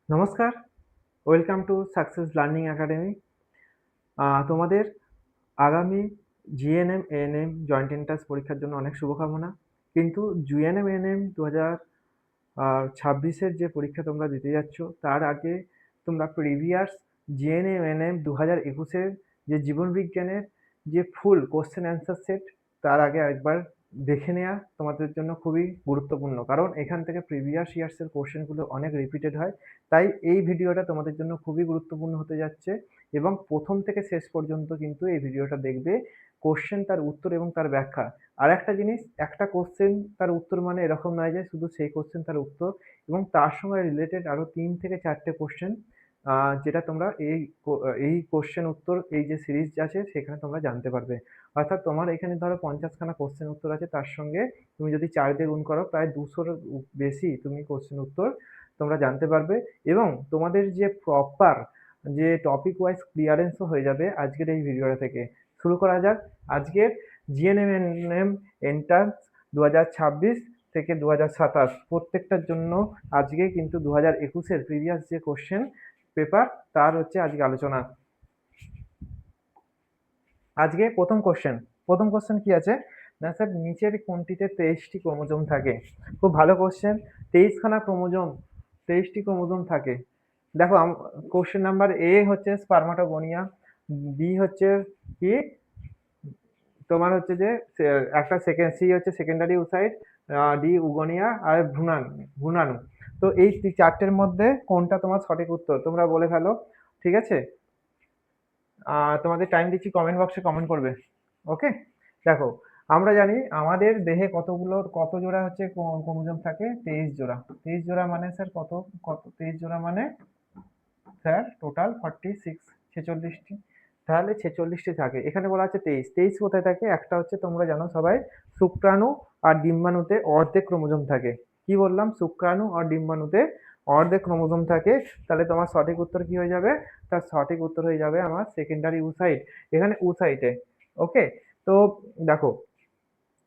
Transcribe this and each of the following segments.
নমস্কার, welcome to success learning academy. তোমাদের আগামী জিএনএম এএনএম জয়েন্ট এন্ট্রান্স পরীক্ষার জন্য অনেক শুভকামনা। কিন্তু জিএনএম এএনএম 2026-এর যে পরীক্ষা তোমরা দিতে যাচ্ছ, তার আগে তোমরা প্রিভিয়াস জিএনএম এএনএম 2021-এর যে জীবনবিজ্ঞানের যে ফুল কোশ্চেন অ্যান্সার সেট, তার আগে একবার দেখে নেওয়া তোমাদের জন্য খুবই গুরুত্বপূর্ণ, কারণ এখান থেকে প্রিভিয়াস ইয়ার্সের কোশ্চেনগুলো অনেক রিপিটেড হয়। তাই এই ভিডিওটা তোমাদের জন্য খুবই গুরুত্বপূর্ণ হতে যাচ্ছে এবং প্রথম থেকে শেষ পর্যন্ত কিন্তু এই ভিডিওটা দেখবে। কোশ্চেন, তার উত্তর এবং তার ব্যাখ্যা। আর একটা জিনিস, একটা কোশ্চেন তার উত্তর মানে এরকম নয় যে শুধু সেই কোশ্চেন তার উত্তর, এবং তার সঙ্গে রিলেটেড আরও 3 থেকে 4টে কোশ্চেন, যেটা তোমরা এই কোশ্চেন উত্তর এই যে সিরিজ আছে সেখানে তোমরা জানতে পারবে। অর্থাৎ তোমার এখানে ধরো 50খানা কোশ্চেন উত্তর আছে, তার সঙ্গে তুমি যদি 4 দিয়ে গুণ করো প্রায় 200-র বেশি তুমি কোশ্চেন উত্তর তোমরা জানতে পারবে। এবং তোমাদের যে প্রপার যে টপিক ওয়াইজ ক্লিয়ারেন্সও হয়ে যাবে আজকের এই ভিডিওটা থেকে। শুরু করা যাক আজকের জিএনএম এন্ট্রান্স 2026 থেকে 2027 প্রত্যেকটার জন্য। আজকে কিন্তু 2021-এর প্রিভিয়াস যে কোশ্চেন পেপার, তার হচ্ছে আজকে আলোচনা। আজকে প্রথম কোশ্চেন কি আছে না স্যার, নিচের কোনটিতে 23টি ক্রোমোজোম থাকে? খুব ভালো কোশ্চেন। 23খানা ক্রোমোজোম, 23টি ক্রোমোজোম থাকে। দেখো, কোশ্চেন নাম্বার এ হচ্ছে স্পার্মাটোগোনিয়া, বি হচ্ছে কি তোমার হচ্ছে যে একটা সেকেন্ড, সি হচ্ছে সেকেন্ডারি উসাইট, ডি উগোনিয়া, আর ভ্রূণাণু। তো এই 4টের মধ্যে কোনটা তোমার সঠিক উত্তর তোমরা বলে ফেলো, ঠিক আছে? তোমাদের টাইম দিচ্ছি, কমেন্ট বক্সে কমেন্ট করবে। ওকে, দেখো আমরা জানি আমাদের দেহে কত জোড়া হচ্ছে ক্রোমোজোম থাকে? 23 জোড়া। 23 জোড়া মানে স্যার কত? 23 জোড়া মানে স্যার টোটাল 46, 46টি। তাহলে 46টি থাকে, এখানে বলা আছে 23। 23 কোথায় থাকে? একটা হচ্ছে তোমরা জানো সবাই, শুক্রাণু আর ডিম্বাণুতে অর্ধেক ক্রোমোজোম থাকে। কি বললাম? শুক্রাণু আর ডিম্বাণুতে অর্ধেক ক্রোমোজোম থাকে। তাহলে তোমার সঠিক উত্তর কি হয়ে যাবে? তার সঠিক উত্তর হয়ে যাবে আমার সেকেন্ডারি উসাইট, এখানে উসাইটে। ওকে, তো দেখো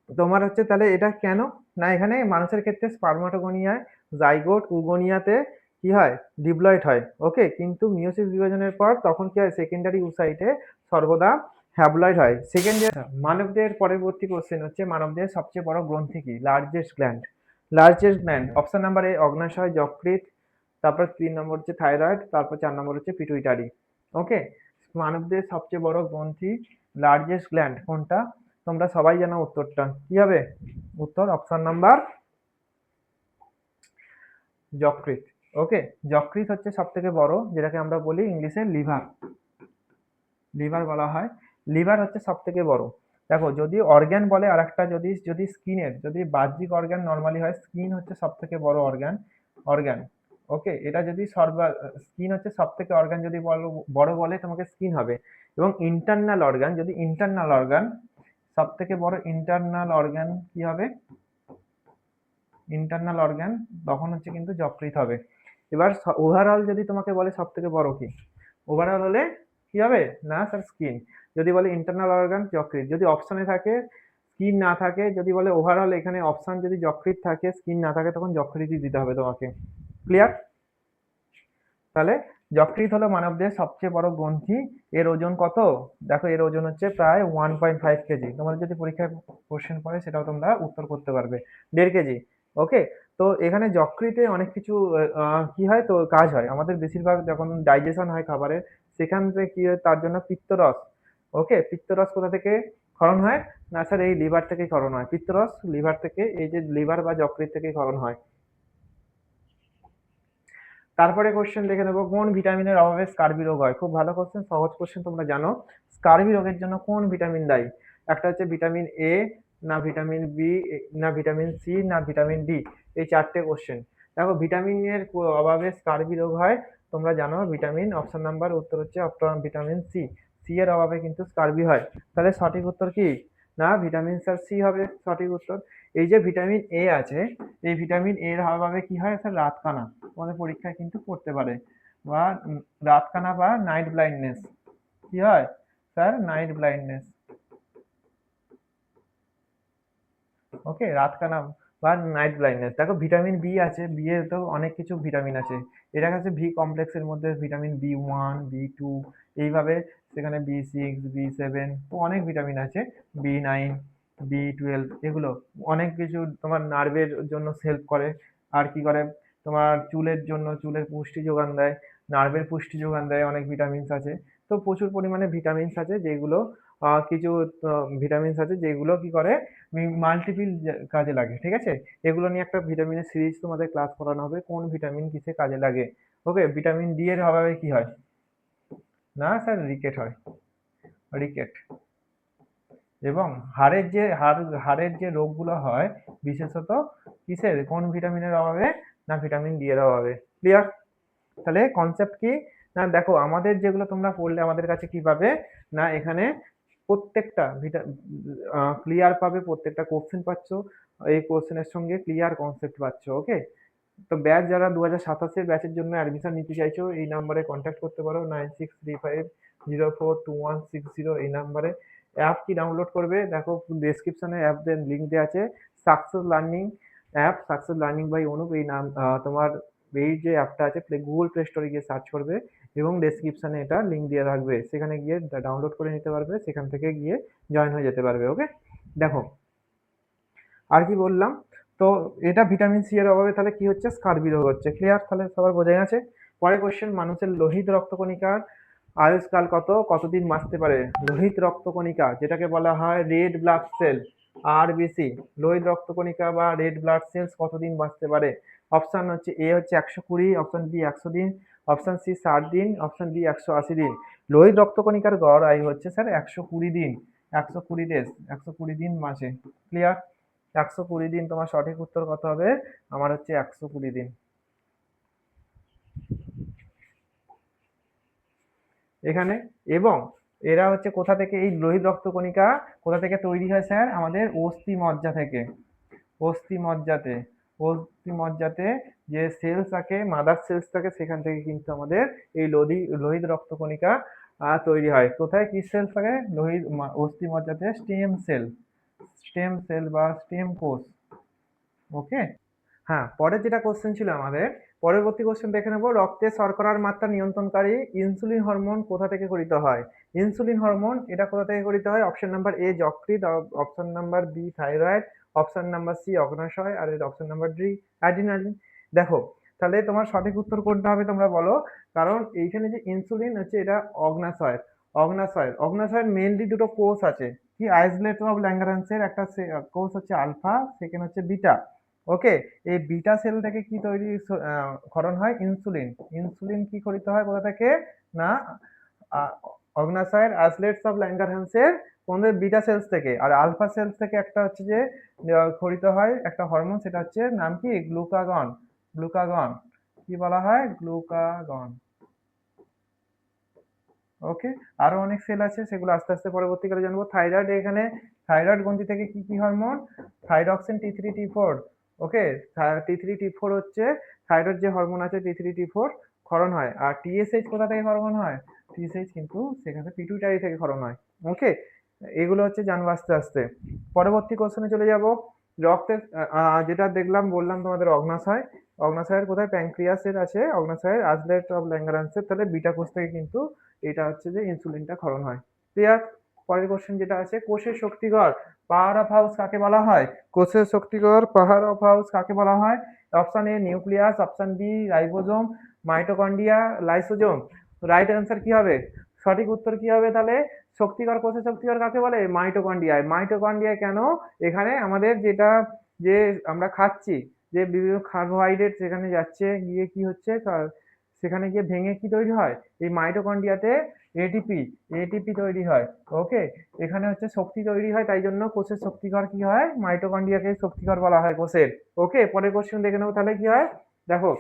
তোমার হচ্ছে তাহলে এটা কেন না, এখানে মানুষের ক্ষেত্রে স্পার্মাটোগোনিয়ায় জাইগোট, উগোনিয়াতে কি হয়? ডিপ্লয়েড হয়। ওকে, কিন্তু মিওসিস বিভাজনের পর তখন কি হয়? সেকেন্ডারি উসাইটে সর্বদা হ্যাপ্লয়েড হয়। মানবদের পরবর্তী কোশ্চেন হচ্ছে, মানবদের সবচেয়ে বড় গ্রন্থি কি? Largest gland option number A অগ্ন্যাশয়, যকৃৎ, তারপর 3 নম্বর হচ্ছে থাইরয়েড, তারপর 4 নম্বর হচ্ছে পিটুইটারি। ওকে, মানবদের সবচেয়ে বড় গ্রন্থি লার্জেস্ট গ্ল্যান্ড কোনটা? তোমরা সবাই জানো উত্তরটা কি হবে? উত্তর অপশন নাম্বার যকৃৎ। ওকে, যকৃৎ হচ্ছে সব থেকে বড়, যেটাকে আমরা বলি ইংলিশে লিভার বলা হয়। লিভার হচ্ছে সব থেকে বড়। দেখো, যদি অর্গ্যান বলে আর একটা, যদি স্কিনের, যদি বাহ্যিক অর্গ্যান নর্মালি হয়, স্কিন হচ্ছে সব থেকে বড় অর্গ্যান। ওকে, এটা যদি স্কিন হচ্ছে সব থেকে অর্গ্যান যদি বড় বলে তোমাকে স্কিন হবে। এবং ইন্টারনাল অর্গান সব থেকে বড় ইন্টারনাল অর্গান কি হবে? ইন্টারনাল অর্গান তখন হচ্ছে কিন্তু যকৃৎ হবে। এবার ওভারঅল যদি তোমাকে বলে সব থেকে বড় কি, ওভারঅল হলে কি হবে? না স্যার স্কিন। যদি বলে ইন্টারনাল অর্গান, যকৃৎ। যদি অপশনে থাকে স্কিন না থাকে, যদি বলে ওভারঅল, এখানে অপশন যদি যকৃৎ থাকে স্কিন না থাকে, তখন যকৃৎই দিতে হবে তোমাকে। ক্লিয়ার? তাহলে যকৃৎ হলো মানবদেহের সবচেয়ে বড় গ্রন্থি। এর ওজন কত? দেখো, এর ওজন হচ্ছে প্রায় 1.5 কেজি। তোমাদের যদি পরীক্ষায় কোশ্চেন পড়ে সেটাও তোমরা উত্তর করতে পারবে, 1.5 কেজি। ওকে, তো এখানে যকৃতে অনেক কিছু কি হয়, তো কাজ হয় আমাদের বেশিরভাগ যখন ডাইজেশন হয় খাবারের, সেখান থেকে কি হয়, তার জন্য পিত্তরস। ওকে, পিত্তরস কোথা থেকে ক্ষরণ হয়? না স্যার, এই লিভার থেকে ক্ষরণ হয়। পিত্তরস লিভার থেকে, এই যে লিভার বা যকৃৎ থেকে ক্ষরণ হয়। তারপরে কোশ্চেন দেখে নেবো, কোন ভিটামিনের অভাবে স্কারবি রোগ হয়? খুব ভালো কোশ্চেন, সহজ কোশ্চেন, তোমরা জানো। স্কারবি রোগের জন্য কোন ভিটামিন দায়ী? একটা হচ্ছে ভিটামিন এ, না ভিটামিন বি, না ভিটামিন সি, না ভিটামিন ডি। এই 4টে কোশ্চেন। দেখো, ভিটামিনের অভাবে স্কারবি রোগ হয়, তোমরা জানো ভিটামিন, অপশন নাম্বার উত্তর হচ্ছে ভিটামিন সি। সি এর অভাবে কিন্তু স্কারবি হয়। তাহলে সঠিক উত্তর কি? না ভিটামিন স্যার সি হবে সঠিক উত্তর। এই যে ভিটামিন এ আছে, এই ভিটামিন এর অভাবে কি হয় স্যার? রাতকানা। তোমাদের পরীক্ষায় কিন্তু পড়তে পারে, বা রাতকানা বা নাইট ব্লাইন্ডনেস। কি হয় স্যার? Night blindness. ওকে, রাত কানা বা নাইট ব্লাইন্ডনেস। দেখো ভিটামিন বি আছে, বি এর তো অনেক কিছু ভিটামিন আছে। এটা হচ্ছে ভি কমপ্লেক্সের মধ্যে vitamin B one, B two, এইভাবে সেখানে বি সিক্স, বি সেভেন, তো অনেক ভিটামিন আছে, বি নাইন, বি টুয়েলভ, এগুলো অনেক কিছু তোমার নার্ভের জন্য হেল্প করে। আর কি করে, তোমার চুলের জন্য, চুলের পুষ্টি যোগান দেয়, নার্ভের পুষ্টি যোগান দেয়, অনেক ভিটামিনস আছে। তো প্রচুর পরিমাণে ভিটামিনস আছে যেগুলো কিছু ভিটামিনস আছে যেগুলো কি করে মাল্টিপল কাজে লাগে, ঠিক আছে? এগুলো নিয়ে একটা ভিটামিনের সিরিজ তোমাদের ক্লাস করানো হবে, কোন ভিটামিন কিসে কাজে লাগে। ওকে, ভিটামিন ডি এর অভাবে কি হয়? না স্যার, রিকেট হয়, রিকেট। এবং হাড়ের যে রোগগুলো হয় বিশেষত কিসের, কোন ভিটামিনের অভাবে? না ভিটামিন ডি এর অভাবে। ক্লিয়ার? তাহলে কনসেপ্ট কি? না দেখো, আমাদের যেগুলো তোমরা পড়লে আমাদের কাছে কি পাবে, না এখানে প্রত্যেকটা ক্লিয়ার পাবে, প্রত্যেকটা কোশ্চেন পাচ্ছ, এই কোশ্চেনের সঙ্গে ক্লিয়ার কনসেপ্ট পাচ্ছ। ওকে, তো ব্যাচ যারা 2027 ব্যাচের জন্য অ্যাডমিশন নিতে চাইছো এই নাম্বারে কন্ট্যাক্ট করতে পারো, 9635042160, এই নাম্বারে। অ্যাপ কি ডাউনলোড করবে? দেখো ডেসক্রিপশনে অ্যাপ লিঙ্ক দেওয়া আছে, success learning app, success learning by Anup, এই নাম তোমার এই যে অ্যাপটা আছে গুগল প্লে স্টোরে গিয়ে সার্চ করবে এবং ডেসক্রিপশনে এটা লিঙ্ক দিয়ে রাখবে, সেখানে গিয়ে ডাউনলোড করে নিতে পারবে, সেখান থেকে গিয়ে জয়েন হয়ে যেতে পারবে। ওকে, দেখো আর কি বললাম, তো এটা ভিটামিন সি এর অভাবে তাহলে কি হচ্ছে, স্কারবি রোগ হচ্ছে। ক্লিয়ার? তাহলে সবার বোঝা গেছে। পরের কোশ্চেন, মানুষের লোহিত রক্তকণিকার আয়ুষ্কাল কত, কতদিন বাঁচতে পারে? লোহিত রক্তকণিকা যেটাকে বলা হয় রেড ব্লাড সেল, আরবিসি, লোহিত রক্তকণিকা বা রেড ব্লাড সেলস কতদিন বাঁচতে পারে? অপশন হচ্ছে এ হচ্ছে 120, অপশন বি 100 দিন, অপশন সি 60 দিন, অপশন ডি 180 দিন। লোহিত রক্তকণিকার গড় আয়ু হচ্ছে স্যার 120 দিন, 120 ডেজ, 120 দিন মাসে। ক্লিয়ার? 120 দিন তোমার সঠিক উত্তর কত হবে? আমার হচ্ছে 120 দিন এখানে। এবং এরা হচ্ছে কোথা থেকে, এই লোহিত রক্তকণিকা কোথা থেকে তৈরি হয় স্যার? আমাদের অস্থি মজ্জা থেকে, অস্থি মজ্জাতে, অস্থি মজ্জাতে যে সেলস থাকে, মাদার সেলস থাকে, সেখান থেকে কিন্তু আমাদের এই লোহিত রক্তকণিকা তৈরি হয়। কোথায় কি সেলস থাকে? অস্থি মজ্জাতে স্টেম সেল, স্টেম সেল বা স্টেম কোষ। ওকে, হ্যাঁ, পরের যেটা কোশ্চেন ছিল আমাদের, পরবর্তী কোশ্চেন দেখে নেব, রক্তে শর্করার মাত্রা নিয়ন্ত্রণকারী ইনসুলিন হরমোন কোথা থেকে গঠিত হয়? ইনসুলিন হরমোন এটা কোথা থেকে গঠিত হয়? অপশন নাম্বার এ যকৃৎ, option number B thyroid, option number C অগ্নাশয়, আর অপশন নাম্বার ডি অ্যাড্রিনালিন। দেখো, তাহলে তোমার সঠিক উত্তর কোনটা হবে তোমরা বলো, কারণ এইখানে যে ইনসুলিন হচ্ছে এটা অগ্নাশয়, অগ্নাশয়ের মেইনলি দুটো কোষ আছে, কি আইসোলেট অফ ল্যাঙ্গারহ্যান্সের একটা কোষ হচ্ছে আলফা, সেকেন্ড হচ্ছে বিটা। ওকে, এই বিটা সেল থেকে কি তৈরি ক্ষরণ হয়? ইনসুলিন। ইনসুলিন কি ক্ষরিত হয় কোথা থেকে? না অগ্নাশয়ের আইসলেটস অফ ল্যাঙ্গারহ্যান্সের কোন বিটা সেলস থেকে, আর আলফা সেলস থেকে একটা হচ্ছে যে ক্ষরিত হয় একটা হরমোন, সেটা হচ্ছে নাম কি? গ্লুকাগন। গ্লুকাগন কি বলা হয়? গ্লুকাগন। ওকে, আরো অনেক সেল আছে, সেগুলো আস্তে আস্তে পরবর্তীকালে জানবো। থাইরয়েড, এখানে থাইরয়েড গ্রন্থি থেকে কি কি হরমোন? Thyroxine, T3 T4। ওকে, T3 T4 হচ্ছে থাইরয়েড যে হরমোন আছে, T3 T4 ক্ষরণ হয়। আর টিএসএইচ কোথা থেকে ক্ষরণ হয়? টিএসএইচ কিন্তু সেখানে পিটুইটারি থেকে ক্ষরণ হয়। ওকে, এগুলো হচ্ছে জানবো আস্তে আস্তে। পরবর্তী কোশ্চেনে চলে যাব। রক্তের যেটা দেখলাম বললাম তোমাদের অগ্নাশয়, অগ্নাশয়ের কোথায়? প্যানক্রিয়াসের আছে অগ্নাশয়ের আইসলেট অফ ল্যাঙ্গারহ্যান্সের, তাহলে বিটা কোষ থেকে কিন্তু এটা হচ্ছে যে ইনসুলিনটা ক্ষরণ হয়। ক্লিয়ার? পরের কোশ্চেন যেটা আছে, কোষের শক্তিগড় পাওয়ার অফ হাউস কাকে বলা হয়? কোষের শক্তিগড় পাওয়ার অফ হাউস কাকে বলা হয়? Option A nucleus, option B ribosome, mitochondria, lysosome. Right answer কি হবে? সঠিক উত্তর কি হবে তাহলে? শক্তিগড়, কোষের শক্তিগড় কাকে বলে? মাইটোকন্ড্রিয়ায়। মাইটোকন্ড্রিয়ায় কেন? এখানে আমাদের যেটা যে আমরা খাচ্ছি, যে বিভিন্ন কার্বোহাইড্রেট সেখানে যাচ্ছে, গিয়ে কি হচ্ছে সেখানে গিয়ে ভেঙে কি তৈরি হয়? এই মাইটোকন্ড্রিয়াতে এটিপি, এটিপি তৈরি হয়। ওকে, এখানে হচ্ছে শক্তি তৈরি হয়, তাই জন্য কোষের শক্তিকর কি হয়? মাইটোকন্ড্রিয়াকে শক্তিকর বলা হয় কোষের। ওকে, পরের কোশ্চেন দেখে নেবো তাহলে কি হয়। দেখো,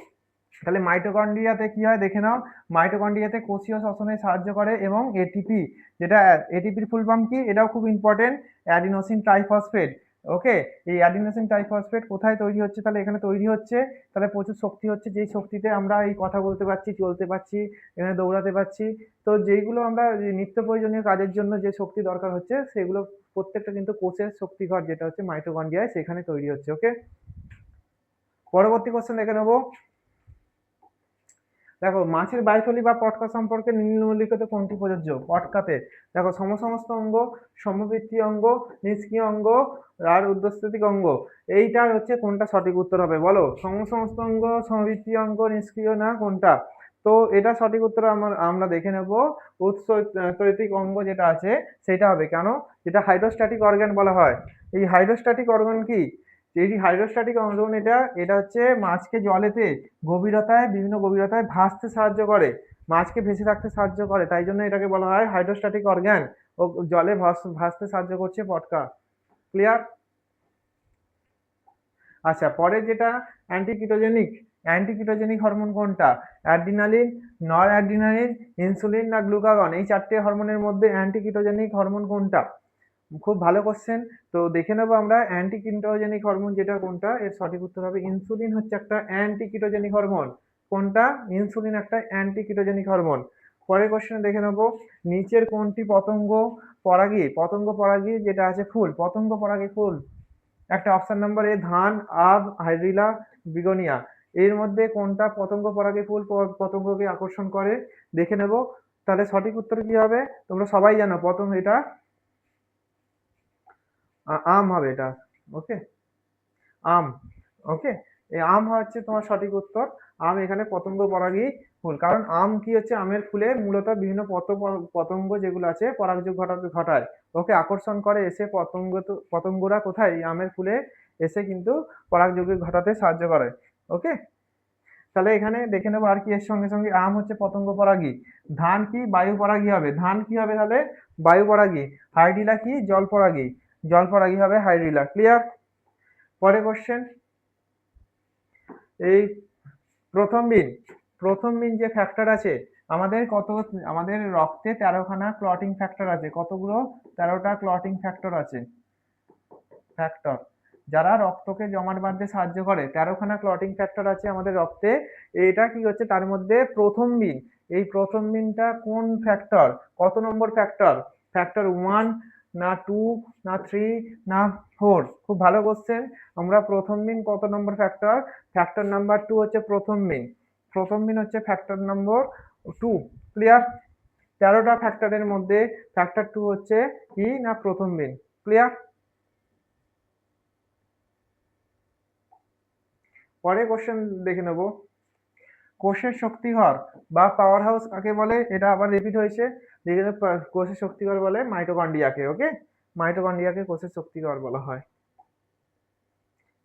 তাহলে মাইটোকন্ড্রিয়াতে কি হয় দেখে নাও। মাইটোকন্ড্রিয়াতে কোষীয় শ্বসনে সাহায্য করে এবং এটিপি, যেটা এটিপির ফুল ফর্ম কি? এটাও খুব ইম্পর্টেন্ট, অ্যাডিনোসিন ট্রাইফসফেট। ওকে, এই অ্যাডিনোসিন ট্রাইফসফেট কোথায় তৈরি হচ্ছে? তাহলে এখানে তৈরি হচ্ছে, তাহলে প্রচুর শক্তি হচ্ছে, যেই শক্তিতে আমরা এই কথা বলতে পারছি, চলতে পারছি, এখানে দৌড়াতে পারছি। তো যেইগুলো আমরা নিত্য প্রয়োজনীয় কাজের জন্য যে শক্তি দরকার হচ্ছে, সেগুলো প্রত্যেকটা কিন্তু কোষের শক্তিঘর যেটা হচ্ছে মাইটোকন্ড্রিয়ায় সেখানে তৈরি হচ্ছে। ওকে, পরবর্তী কোশ্চেন দেখে নেবো। দেখো, মাছের বায়ুথলি বা পটকা সম্পর্কে নিম্নলিখিত কোনটি প্রযোজ্য? পটকাতে দেখো, সমস্ত অঙ্গ, সমবৃত্তি অঙ্গ, নিষ্ক্রিয় অঙ্গ আর ঊর্ধ্বস্থিতিক অঙ্গ, এইটার হচ্ছে কোনটা সঠিক উত্তর হবে বলো? সমস্ত অঙ্গ, সমবৃত্তি অঙ্গ, নিষ্ক্রিয় না কোনটা? তো এটা সঠিক উত্তর আমরা দেখে নেব, উৎসস্থিতিক অঙ্গ যেটা আছে সেটা হবে। কেন? যেটা হাইড্রোস্ট্যাটিক অর্গান বলা হয়। এই হাইড্রোস্ট্যাটিক অর্গান কি? এই হাইড্রোস্ট্যাটিক অর্গান এটা হচ্ছে মাছকে জলেতে বিভিন্ন গভীরতায় ভাসতে সাহায্য করে, মাছকে ভেসে থাকতে সাহায্য করে, তাই জন্য এটাকে বলা হয় হাইড্রোস্ট্যাটিক অর্গান। ও জলে ভাসতে সাহায্য করছে পটকা। ক্লিয়ার? আচ্ছা, পরের যেটা অ্যান্টিকিটোজেনিক হরমোন কোনটা? অ্যাড্রিনালিন, নর অ্যাড্রিনালিন, ইনসুলিন না গ্লুকাগন? এই চারটে হরমোনের মধ্যে অ্যান্টিকিটোজেনিক হরমোন কোনটা? খুব ভালো কোশ্চেন। তো দেখে নেবো আমরা অ্যান্টিকিটোজেনিক হরমোন যেটা কোনটা, এর সঠিক উত্তর হবে ইনসুলিন হচ্ছে একটা অ্যান্টিকিটোজেনিক হরমোন। কোনটা? ইনসুলিন একটা অ্যান্টিকিটোজেনিক হরমোন। পরের কোশ্চেনে দেখে নেবো, নিচের কোনটি পতঙ্গ পরাগী যেটা আছে ফুল, পতঙ্গ পরাগী ফুল? একটা অপশন নাম্বার এ ধান, আব, হাইড্রিলা, বিগোনিয়া। এর মধ্যে কোনটা পতঙ্গ পরাগী ফুল পতঙ্গকে আকর্ষণ করে? দেখে নেব। তাহলে সঠিক উত্তর কি হবে? তোমরা সবাই জানো এটা আম হবে এটা। ওকে, আম। ওকে, এই আম হচ্ছে তোমার সঠিক উত্তর। আম এখানে পতঙ্গ পরাগী ফুল, কারণ আম কি হচ্ছে, আমের ফুলে মূলত বিভিন্ন পতঙ্গ যেগুলো আছে পরাগযোগ ঘটায়, ওকে আকর্ষণ করে, এসে পতঙ্গরা কোথায়? এই আমের ফুলে এসে কিন্তু পরাগযোগ ঘটাতে সাহায্য করে। ওকে, তাহলে এখানে দেখে নেবো আর কি এর সঙ্গে সঙ্গে, আম হচ্ছে পতঙ্গ পরাগী, ধান কি? বায়ু পরাগী হবে। ধান কি হবে তাহলে? বায়ু পরাগী। হাইড্রিলা কি? জল পরাগী। জল পরাগী হবে হাইড্রিলা। ক্লিয়ার? পরে কোশ্চেন, এই প্রথম বিন যে ফ্যাক্টর আছে, আমাদের রক্তে 13খানা ক্লটিং ফ্যাক্টর আছে। কতগুলো? 13টা ক্লটিং ফ্যাক্টর আছে। ফ্যাক্টর যারা রক্তকে জমাট বাঁধতে সাহায্য করে, 13খানা ক্লটিং ফ্যাক্টর আছে আমাদের রক্তে। এটা কি হচ্ছে, তার মধ্যে প্রথম বিন, এই প্রথম বিনটা কোন ফ্যাক্টর? কত নম্বর ফ্যাক্টর? ফ্যাক্টর 1 না 2 না 3 না 4? খুব ভালো কোশ্চেন। আমরা প্রথম বিন কত নম্বর ফ্যাক্টর? ফ্যাক্টর নাম্বার 2 হচ্ছে প্রথম বিন। প্রথম বিন হচ্ছে ফ্যাক্টর নম্বর 2। ক্লিয়ার? 13টা ফ্যাক্টরের মধ্যে ফ্যাক্টর 2 হচ্ছে কি না প্রথম বিন। ক্লিয়ার? পরে কোশ্চেন দেখে নেব, কোষের শক্তিঘর বা পাওয়ার হাউস কাকে বলে? এটা আবার রিপিট হয়েছে। দেখে নেব, কোষের শক্তিঘর বলে মাইটোকন্ড্রিয়াকে। ওকে, মাইটোকন্ড্রিয়াকে কোষের শক্তিঘর বলা হয়।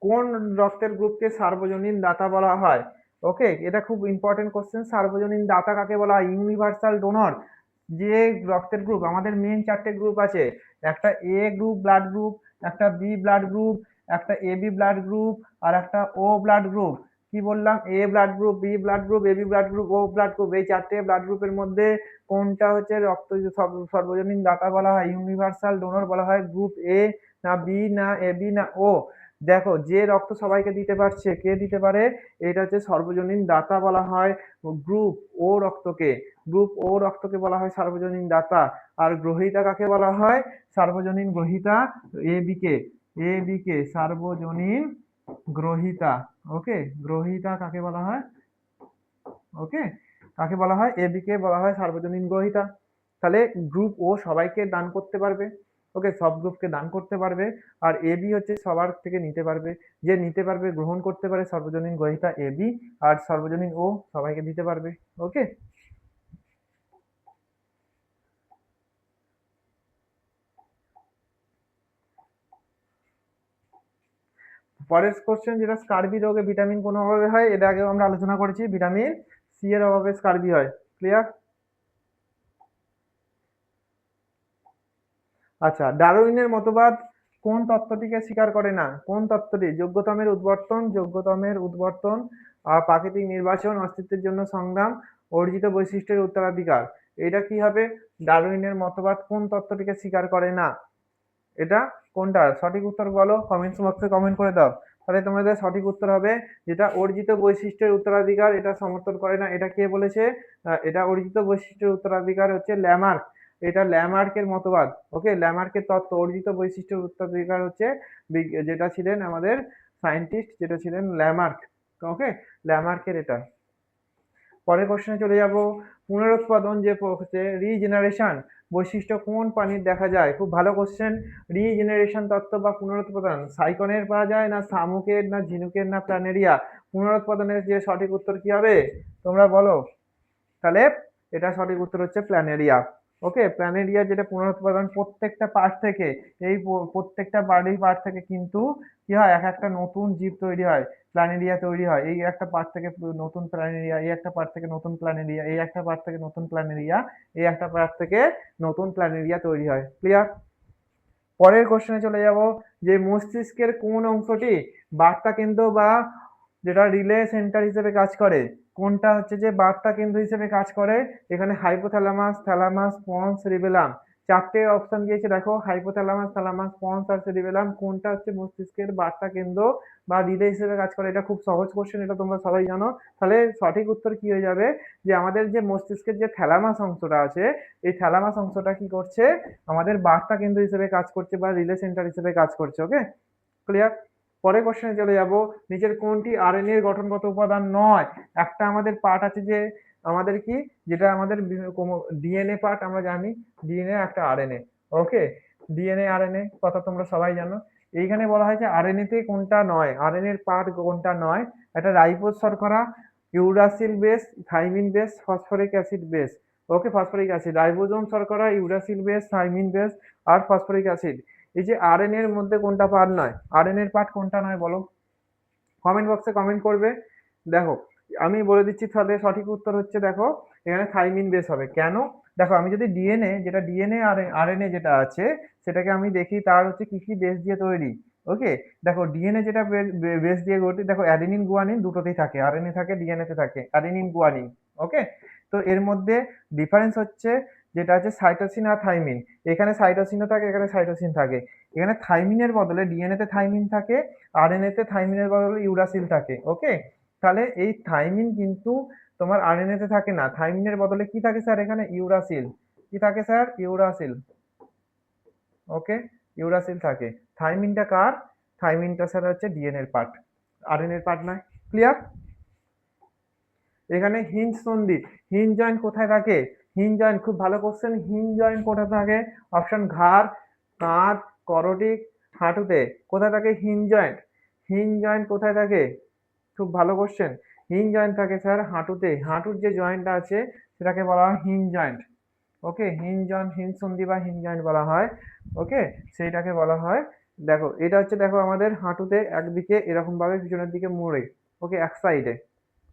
কোন রক্তের গ্রুপকে সার্বজনীন দাতা বলা হয়? ওকে, এটা খুব ইম্পর্টেন্ট কোশ্চেন। সার্বজনীন দাতা কাকে বলা হয়? Universal donor. যে রক্তের গ্রুপ, আমাদের মেন 4টে গ্রুপ আছে, একটা এ গ্রুপ ব্লাড গ্রুপ, একটা বি ব্লাড গ্রুপ, একটা এবি ব্লাড গ্রুপ, আর একটা ও ব্লাড গ্রুপ। কি বললাম? A blood group, B blood group, AB blood group, O blood group. এই 4টে ব্লাড গ্রুপের মধ্যে কোনটা হচ্ছে রক্ত সর্বজনীন দাতা বলা হয়, ইউনিভার্সাল ডোনর বলা হয়? গ্রুপ এ না বি না এবি না ও? দেখো, যে রক্ত সবাইকে দিতে পারছে, কে দিতে পারে? এটা হচ্ছে সর্বজনীন দাতা বলা হয় গ্রুপ ও রক্তকে। গ্রুপ ও রক্তকে বলা হয় সার্বজনীন দাতা। আর গ্রহীতা কাকে বলা হয়? সার্বজনীন গ্রহীতা এবি কে সার্বজনীন গ্রহীতা। ওকে, গ্রহীতা কাকে বলা হয়? ওকে, কাকে বলা হয়? এবি কে বলা হয় সার্বজনীন গ্রহীতা। তাহলে গ্রুপ ও সবাইকে দান করতে পারবে। ওকে, সব গ্রুপকে দান করতে পারবে। আর এবি হচ্ছে সবার থেকে নিতে পারবে। যে নিতে পারবে, গ্রহণ করতে পারে, সর্বজনীন গ্রহীতা এবি। আর সর্বজনীন ও সবাইকে দিতে পারবে। ওকে, পরের কোশ্চেন, যেটা স্কার্বি রোগে ভিটামিন কোন অভাবে হয়? এটা আগেও আমরা আলোচনা করেছি, ভিটামিন সি এর অভাবে স্কার্বি হয়। ক্লিয়ার? আচ্ছা, ডারউইনের মতবাদ কোন তত্ত্বটিকে স্বীকার করে না? কোন তত্ত্বটি? যোগ্যতমের উদ্বর্তন, আর প্রাকৃতিক নির্বাচন, অস্তিত্বের জন্য সংগ্রাম, অর্জিত বৈশিষ্ট্যের উত্তরাধিকার। এটা কি হবে? ডারউইনের মতবাদ কোন তত্ত্বটিকে স্বীকার করে না? এটা কোনটা সঠিক উত্তর বলো, কমেন্টস বক্সে কমেন্ট করে দাও। তাহলে তোমাদের সঠিক উত্তর হবে যেটা অর্জিত বৈশিষ্ট্যের উত্তরাধিকার, এটা সমর্থন করে না। এটা কে বলেছে? এটা অর্জিত বৈশিষ্ট্যের উত্তরাধিকার হচ্ছে ল্যামার্ক। এটা ল্যামার্কের মতবাদ। ওকে, ল্যামার্কের তত্ত্ব অর্জিত বৈশিষ্ট্যের উত্তরাধিকার হচ্ছে যেটা ছিলেন আমাদের সায়েন্টিস্ট, যেটা ছিলেন ল্যামার্ক। ওকে, ল্যামার্কের এটা। পরের কোশ্চেনে চলে যাব। পুনরুৎপাদন যে হচ্ছে রিজেনারেশন বৈশিষ্ট্য কোন প্রাণীর দেখা যায়? খুব ভালো কোশ্চেন। রিজেনারেশন তত্ত্ব বা পুনরুৎপাদন সাইকনের পাওয়া যায়, না শামুকের, না ঝিনুকের, না প্ল্যানেরিয়া? পুনরুৎপাদনের যে সঠিক উত্তর কি হবে তোমরা বলো। তাহলে এটা সঠিক উত্তর হচ্ছে প্ল্যানেরিয়া। ওকে, প্ল্যানেরিয়া যেটা পুনরুৎপাদন প্রত্যেকটা পার্ট থেকে, এই প্রত্যেকটা বডির পার্ট থেকে কিন্তু কি হয়, এক একটা নতুন জীব তৈরি হয়, প্ল্যানেরিয়া তৈরি হয়। এই একটা পার্ট থেকে নতুন প্ল্যানেরিয়া, এই একটা পার্ট থেকে নতুন প্ল্যানেরিয়া, এই একটা পার্ট থেকে নতুন প্ল্যানেরিয়া, এই একটা পার্ট থেকে নতুন প্ল্যানেরিয়া তৈরি হয়। ক্লিয়ার? পরের কোশ্চেনে চলে যাব। যে মস্তিষ্কের কোন অংশটি বার্তা কেন্দ্র বা যেটা রিলে সেন্টার হিসেবে কাজ করে? কোনটা হচ্ছে যে বার্তা কেন্দ্র হিসেবে কাজ করে? এখানে হাইপোথ্যালামাস, থ্যালামাস, পন্স, সেরিবেলাম। চারটে অপশন দিয়েছে দেখো, হাইপোথ্যালামাস, থ্যালামাস, পন্স আর সেরিবেলাম। কোনটা হচ্ছে মস্তিষ্কের বার্তা কেন্দ্র বা রিলে হিসেবে কাজ করে? এটা খুব সহজ কোশ্চেন, এটা তোমরা সবাই জানো। তাহলে সঠিক উত্তর কি হয়ে যাবে? যে আমাদের যে মস্তিষ্কের যে থ্যালামাস অংশটা আছে, এই থ্যালামাস অংশটা কি করছে, আমাদের বার্তা কেন্দ্র হিসেবে কাজ করছে বা রিলে সেন্টার হিসেবে কাজ করছে। ওকে, ক্লিয়ার? পরের কোশ্চেনে চলে যাব। নিচের কোনটি আরএনএ এর গঠনগত উপাদান নয়? একটা আমাদের পার্ট আছে যে আমাদের কি, যেটা আমাদের ডিএনএ পার্ট, আমরা জানি ডিএনএ একটা আরএনএ। ওকে, ডিএনএ আরএনএ কথা তোমরা সবাই জানো। এইখানে বলা হয়েছে আরএনএ তে কোনটা নয়, আরএনএ এর পার্ট কোনটা নয়? একটা রাইবোজ শর্করা, uracil base, thymine base, phosphoric acid base. Okay, phosphoric acid, ribosome শর্করা, ইউরাসিল বেস, থাইমিন বেস আর ফসফরিক অ্যাসিড। এই যে আরএনএ এর মধ্যে কোনটা পার্ট নয়, আরএনএ এর পার্ট কোনটা নয় বলো, কমেন্ট বক্সে কমেন্ট করবে। দেখো আমি বলে দিচ্ছি, তাহলে সঠিক উত্তর হচ্ছে দেখো এখানে থাইমিন বেস হবে। কেন? দেখো আমি যদি ডিএনএ, যেটা ডিএনএ আর আরএনএ যেটা আছে, সেটাকে আমি দেখি তার হচ্ছে কি কি বেস দিয়ে তৈরি। ওকে, দেখো ডিএনএ যেটা বেস দিয়ে গঠিত, দেখো অ্যাডেনিন গুয়ানিন দুটোতেই থাকে, আরএনএ থাকে, ডিএনএ তে থাকে অ্যাডেনিন গুয়ানিন। ওকে, তো এর মধ্যে ডিফারেন্স হচ্ছে যেটা আছে সাইটোসিন আর থাইমিন। এখানে সাইটোসিনও থাকে, এখানে সাইটোসিন থাকে। এখানে থাইমিনের বদলে ডিএনএ তে থাইমিন থাকে, আরএনএ তে থাইমিনের বদলে ইউরাসিল থাকে। ওকে, তাহলে এই থাইমিন কিন্তু তোমার আরএনএ তে থাকে না, থাইমিনের বদলে কি থাকে স্যার এখানে? ইউরাসিল। কি থাকে স্যার? ইউরাসিল। ওকে, ইউরাসিল থাকে। থাইমিনটা কার? থাইমিনটা স্যার হচ্ছে ডিএনএ এর পার্ট, আরএনএ এর পার্ট নয়। ক্লিয়ার? এখানে হিঞ্জ সন্ধি, হিঞ্জ জয়েন্ট কোথায় থাকে? হিঞ্জ জয়েন্ট, খুব ভালো কোশ্চেন। হিঞ্জ জয়েন্ট কোথায় থাকে? অপশন ঘাড়, কাঁধ, করটিক, হাঁটুতে। কোথায় থাকে হিঞ্জ জয়েন্ট? হিঞ্জ জয়েন্ট কোথায় থাকে? খুব ভালো কোশ্চেন। হিঞ্জ জয়েন্ট থাকে স্যার হাঁটুতে। হাঁটুর যে জয়েন্টটা আছে সেটাকে বলা হয় হিঞ্জ জয়েন্ট। ওকে, হিঞ্জ জয়েন্ট, হিঞ্জ সন্ধি বা হিঞ্জ জয়েন্ট বলা হয়। ওকে, সেইটাকে বলা হয়। দেখো এটা হচ্ছে, দেখো আমাদের হাঁটুতে একদিকে এরকম ভাবে পিছনের দিকে মুড়ে। ওকে, এক সাইডে।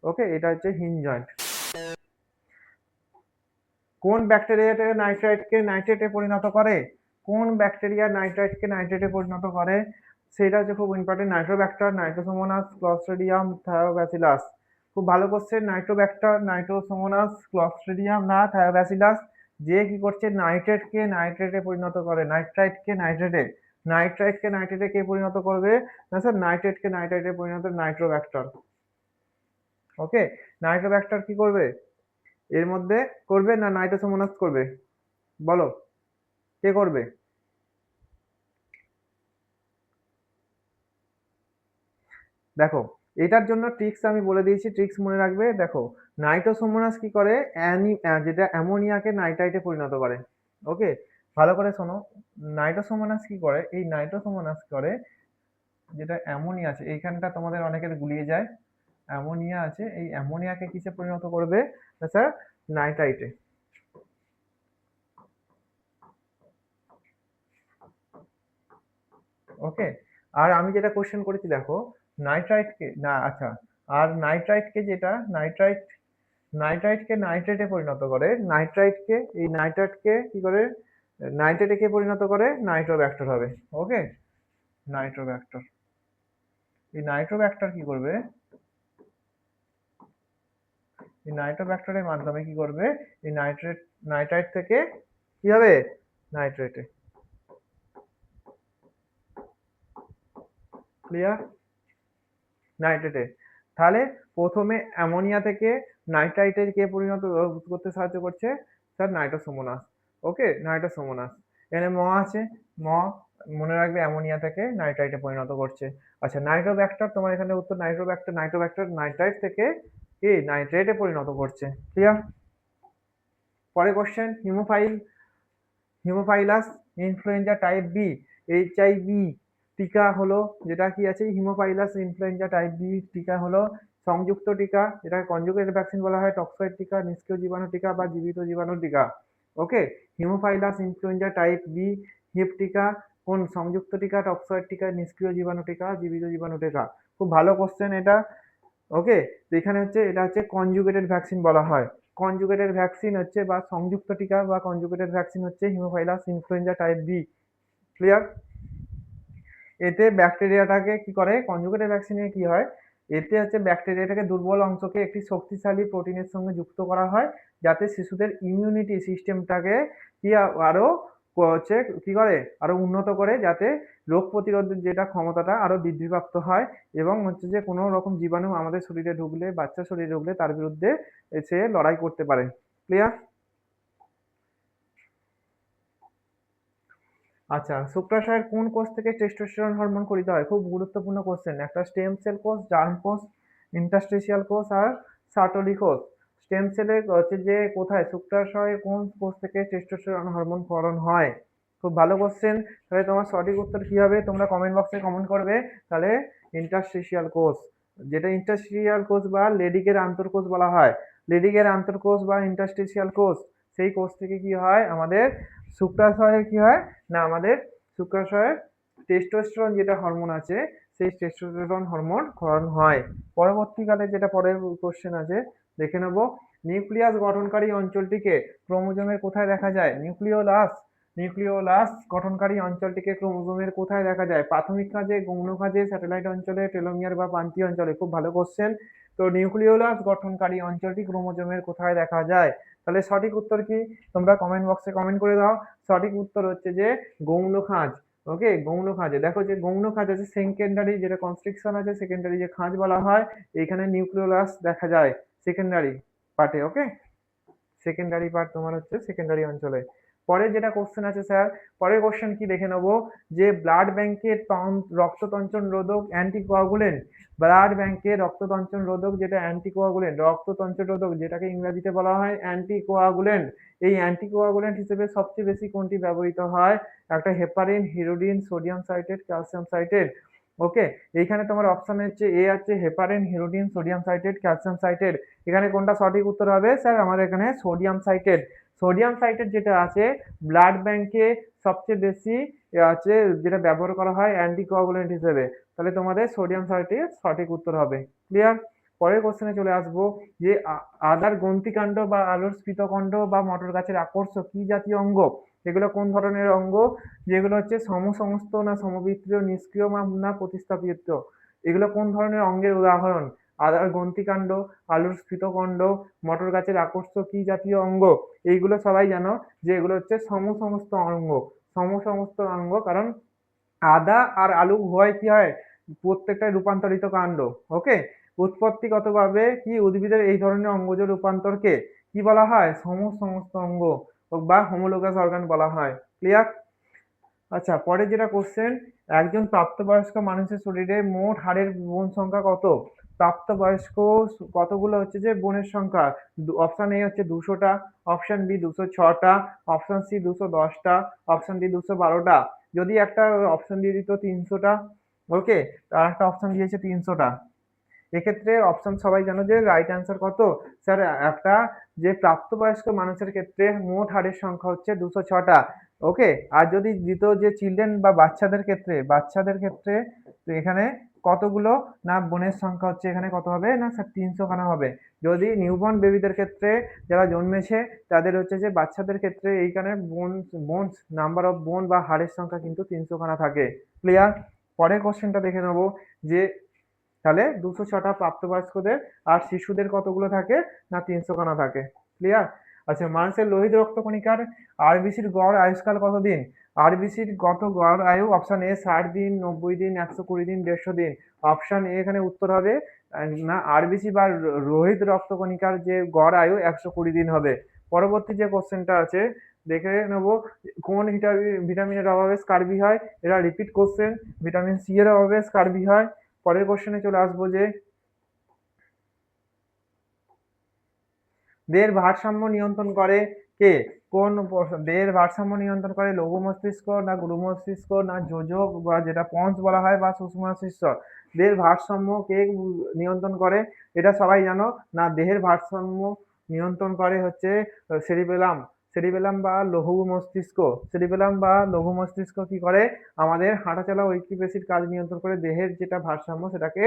ওকে, এটা হচ্ছে হিঞ্জ জয়েন্ট। কোন ব্যাকটেরিয়াতে নাইট্রেটকে নাইট্রেটে পরিণত করে? কোন ব্যাকটেরিয়া নাইট্রেটকে নাইট্রেটে পরিণত করে? সেটা হচ্ছে খুব important. Nitrobacter, Nitrosomonas, Clostridium, Thiobacillus. খুব ভালো কোশ্চেন। নাইট্রোব্যাক্টার, নাইট্রোসোমোনাস, ক্লস্ট্রিডিয়াম না থায়োব্যাসিলাস। যে কি করছে, নাইট্রেটকে নাইট্রেটে পরিণত করে, নাইট্রাইটকে নাইট্রেটে। নাইট্রাইটকে নাইট্রেটে কে পরিণত করবে? না স্যার, নাইট্রেটকে নাইট্রেটে পরিণত নাইট্রোব্যাক্টার। ওকে, নাইট্রোব্যাক্টার কি করবে এর মধ্যে? করবে না নাইট্রোসোমোনাস করবে বলো, কে করবে? দেখো এটার জন্য ট্রিক্স আমি বলে দিয়েছি, ট্রিক্স মনে রাখবে। দেখো নাইট্রোসোমোনাস কি করে, যেটা অ্যামোনিয়াকে নাইট্রাইটে পরিণত করে। ওকে, ভালো করে শোনো। নাইট্রোসোমোনাস কি করে, এই নাইট্রোসোমোনাস করে যেটা অ্যামোনিয়া আছে, এইখানটা তোমাদের অনেকের গুলিয়ে যায়। অ্যামোনিয়া আছে, এই অ্যামোনিয়াকে কিসে পরিণত করবে? না স্যার, নাইট্রাইটে। ওকে, আর আমি যেটা কোশ্চেন করেছি দেখো, নাইট্রাইটকে না, আচ্ছা, আর নাইট্রাইটকে যেটা নাইট্রাইটকে নাইট্রেটে পরিণত করে, নাইট্রাইটকে এই নাইট্রাইটকে কি করে নাইট্রেটে কে পরিণত করে? নাইট্রোব্যাক্টার হবে। ওকে, নাইট্রোব্যাক্টার। এই নাইট্রোব্যাক্টার কি করবে? এই নাইট্রোব্যাক্টারের মাধ্যমে কি করবে, এই নাইট্রাইট থেকে কি হবে? নাইট্রেটে। ক্লিয়ার? নাইট্রেটে। তাহলে প্রথমে অ্যামোনিয়া থেকে নাইট্রাইটে কে পরিণত করতে সাহায্য করছে? Sir nitrosomonas. Okay, nitrosomonas. এখানে আছে, ম মনে রাখবে অ্যামোনিয়া থেকে নাইট্রাইটে পরিণত করছে। আচ্ছা, নাইট্রোব্যাক্টার, তোমার এখানে উত্তর নাইট্রোব্যাক্টার নাইট্রাইট থেকে কি নাইট্রেটে পরিণত করছে। ক্লিয়ার? পরের question, haemophilus influenza type B HIV টিকা হলো, যেটা কি আছে হিমোফাইলাস ইনফ্লুয়েঞ্জা টাইপ বি টিকা হলো সংযুক্ত টিকা, এটা কনজুগেট ভ্যাকসিন বলা হয়, টক্সয়েড টিকা, নিষ্ক্রিয় জীবাণু টিকা বা জীবিত জীবাণু টিকা। Okay, haemophilus influenza type B Hib টিকা কোন সংযুক্ত টিকা, টক্সয়েড টিকা, নিষ্ক্রিয় জীবাণু টিকা, জীবিত জীবাণু টিকা। খুব ভালো কোশ্চেন এটা। ওকে, তো এখানে হচ্ছে এটা হচ্ছে কনজুগেটেড ভ্যাকসিন বলা হয়। কনজুগেটেড ভ্যাকসিন হচ্ছে বা সংযুক্ত টিকা বা কনজুগেটেড ভ্যাকসিন হচ্ছে haemophilus influenza type B. Clear? এতে ব্যাকটেরিয়াটাকে কি করে, কনজুগেটেড ভ্যাকসিনে কি হয়, এতে হচ্ছে ব্যাকটেরিয়াটাকে দুর্বল অংশকে একটি শক্তিশালী প্রোটিনের সঙ্গে যুক্ত করা হয়, যাতে শিশুদের ইমিউনিটি সিস্টেমটাকে কি আরো হচ্ছে কি করে, আরো উন্নত করে, যাতে রোগ প্রতিরোধের যেটা ক্ষমতাটা আরো বৃদ্ধিপ্রাপ্ত হয়, এবং হচ্ছে যে কোনো রকম জীবাণু আমাদের শরীরে ঢুকলে, বাচ্চার শরীরে ঢুকলে তার বিরুদ্ধে সে লড়াই করতে পারে। ক্লিয়ার? আচ্ছা, শুক্রাশয়ের কোন কোষ থেকে টেস্টোস্টেরন হরমোন খরিত হয়? খুব গুরুত্বপূর্ণ কোশ্চেন। একটা স্টেম সেল কোষ, জার্ম কোষ, ইন্টারস্টিশিয়াল কোষ আর সাটলি কোষ। স্টেম সেলের হচ্ছে যে কোথায়, শুক্রাশয়ের কোন কোষ থেকে টেস্টোস্টেরন হরমোন ক্ষরণ হয়? খুব ভালো কোশ্চেন। তাহলে তোমার সঠিক উত্তর কি হবে তোমরা কমেন্ট বক্সে কমেন্ট করবে। তাহলে ইন্টারস্টিশিয়াল কোষ, যেটা ইন্টারস্টিশিয়াল কোষ বা লেডিকের আন্তঃকোষ বলা হয়, লেডিকের আন্তঃকোষ বা ইন্টারস্টিশিয়াল কোষ, সেই কোষ থেকে কি হয় আমাদের শুক্রাশয়ের কি হয় না, আমাদের শুক্রাশয়ের টেস্টোস্টেরন যেটা হরমোন আছে, সেই টেস্টোস্টেরন হরমোন ক্ষরণ হয়। পরবর্তীকালে যেটা পরের কোশ্চেন আছে দেখে নেব, নিউক্লিয়াস গঠনকারী অঞ্চলটিকে ক্রোমোজোমের কোথায় দেখা যায়? নিউক্লিওলাস গঠনকারী অঞ্চলটিকে ক্রোমোজোমের কোথায় দেখা যায়? প্রাথমিক কাজে, গৌণ কাজে, স্যাটেলাইট অঞ্চলে, টেলোমিয়ার বা প্রান্তীয় অঞ্চলে। খুব ভালো কোশ্চেন। তো নিউক্লিওলাস গঠনকারী অঞ্চলটি ক্রোমোজোমের কোথায় দেখা যায়? তাহলে সঠিক উত্তর কি তোমরা কমেন্ট বক্সে কমেন্ট করে দাও। সঠিক উত্তর হচ্ছে যে গৌণ খাঁজ। ওকে, গৌণ খাঁজে দেখো যে গৌণ খাঁজ আছে, সেকেন্ডারি যেটা কনস্ট্রিকশন আছে, সেকেন্ডারি যে খাঁজ বলা হয়, এইখানে নিউক্লিওলাস দেখা যায় সেকেন্ডারি পার্টে। ওকে, সেকেন্ডারি পার্ট তোমার হচ্ছে সেকেন্ডারি অঞ্চলে। পরে যেটা কোশ্চেন আছে স্যার, পরের কোশ্চেন কি দেখে নেবো, যে ব্লাড ব্যাংকের রক্ততঞ্চন রোধক অ্যান্টিকোয়াগুলেন্ট, ব্লাড ব্যাংকে রক্ততঞ্চন রোধক যেটা অ্যান্টিকোয়াগুলেন্ট, রক্ততঞ্চন রোধক যেটাকে ইংরেজিতে বলা হয় অ্যান্টিকোয়াগুলেন্ট, এই অ্যান্টিকোয়াগুলেন্ট হিসেবে সবচেয়ে বেশি কোনটি ব্যবহৃত হয়? একটা heparin, hirudin, sodium citrate, calcium citrate. Okay, এইখানে তোমার অপশন হচ্ছে এ আছে heparin, hirudin, sodium citrate, calcium citrate. এখানে কোনটা সঠিক উত্তর হবে? স্যার আমাদের এখানে সোডিয়াম সাইট্রেট। সোডিয়াম সাইট্রেট যেটা আছে ব্লাড ব্যাংকে সবচেয়ে বেশি আছে, যেটা ব্যবহার করা হয় অ্যান্টিকোয়াগুলেন্ট হিসেবে। তাহলে তোমাদের সোডিয়াম সাইট্রেট সঠিক উত্তর হবে। ক্লিয়ার? পরের কোশ্চেনে চলে আসবো, যে আদার গ্রন্থিকাণ্ড বা আলুর স্ফীতকাণ্ড বা মটর গাছের আকর্ষক কি জাতীয় অঙ্গ? এগুলো কোন ধরনের অঙ্গ? যেগুলো হচ্ছে সমসমস্ত না সমবৃত্তীয়, নিষ্ক্রিয় না প্রতিস্থাপিত? এগুলো কোন ধরনের অঙ্গের উদাহরণ? আদার গ্রন্থিকাণ্ড, আলুর স্ফীতকাণ্ড, মটর গাছের আকর্ষক কি জাতীয় অঙ্গ? এইগুলো সবাই জানো যে এগুলো হচ্ছে সমস্ত অঙ্গ। সমস্ত অঙ্গ, কারণ আদা আর আলু উভয় কি হয়, প্রত্যেকটাই রূপান্তরিত কাণ্ড। ওকে, উৎপত্তিগতভাবে কি উদ্ভিদের এই ধরনের অঙ্গজ রূপান্তরকে কি বলা হয়? সমস্ত অঙ্গ বা হোমোলোগাস অর্গান বলা হয়। ক্লিয়ার? আচ্ছা, পরে যেটা কোশ্চেন, একজন প্রাপ্তবয়স্ক মানুষের শরীরে মোট হাড়ের বোন সংখ্যা কত? প্রাপ্তবয়স্ক কতগুলো হচ্ছে যে বোনের সংখ্যা? অপশন এ হচ্ছে 200টা, অপশন বি 206টা, অপশন সি 210টা, অপশন ডি 212টা। যদি একটা অপশন দিয়ে দিত 300টা। ওকে, আর একটা অপশন দিয়েছে 300টা। এক্ষেত্রে অপশন সবাই জানো যে রাইট অ্যান্সার কত? স্যার একটা যে প্রাপ্তবয়স্ক মানুষের ক্ষেত্রে মোট হাড়ের সংখ্যা হচ্ছে 206টা। ওকে, আর যদি দিত যে চিলড্রেন বা বাচ্চাদের ক্ষেত্রে তো এখানে কতগুলো না বোনের সংখ্যা হচ্ছে এখানে কত হবে না স্যার 300খানা হবে। যদি নিউবর্ন বেবিদের ক্ষেত্রে, যারা জন্মেছে তাদের হচ্ছে যে বাচ্চাদের ক্ষেত্রে এইখানে বোনস নাম্বার অফ বোন বা হাড়ের সংখ্যা কিন্তু 300খানা থাকে। ক্লিয়ার? পরের কোশ্চেনটা দেখে নেবো, যে তাহলে 206টা প্রাপ্তবয়স্কদের, আর শিশুদের কতগুলো থাকে না 300খানা থাকে। ক্লিয়ার? আচ্ছা, মানুষের লোহিত রক্তকণিকার আরবিসির গড় আয়ুষ্কাল কতদিন? আরবিসির গড় আয়ু অপশন এ 60 দিন, 90 দিন, 120 দিন, 150 দিন। অপশন এ এখানে উত্তর হবে না, আরবিসি বা লোহিত রক্তকণিকার যে গড় আয়ু 120 দিন হবে। পরবর্তী যে কোশ্চেনটা আছে দেখে নেব, কোন ভিটামিনের অভাবে স্কারবি হয়? এটা রিপিট কোশ্চেন। ভিটামিন সি এর অভাবে স্কারবি হয়। পরের কোশ্চেনে চলে আসবো যে দেহের ভারসাম্য নিয়ন্ত্রণ করে কে? দেহের ভারসাম্য নিয়ন্ত্রণ করে লঘু মস্তিষ্ক, না গুরু মস্তিষ্ক, না যোজক বা যেটা পন্স বলা হয়, বা সূক্ষ্ম মস্তিষ্ক? দেহের ভারসাম্য কে নিয়ন্ত্রণ করে? এটা সবাই জানো না, দেহের ভারসাম্য নিয়ন্ত্রণ করে হচ্ছে সেরিবেলাম। সেরিবেলাম বা লঘু মস্তিষ্ক। সেরিবেলাম বা লঘু মস্তিষ্ক কি করে? আমাদের হাঁটাচলা ঐক্যপেশির কাজ নিয়ন্ত্রণ করে, দেহের যেটা ভারসাম্য সেটাকে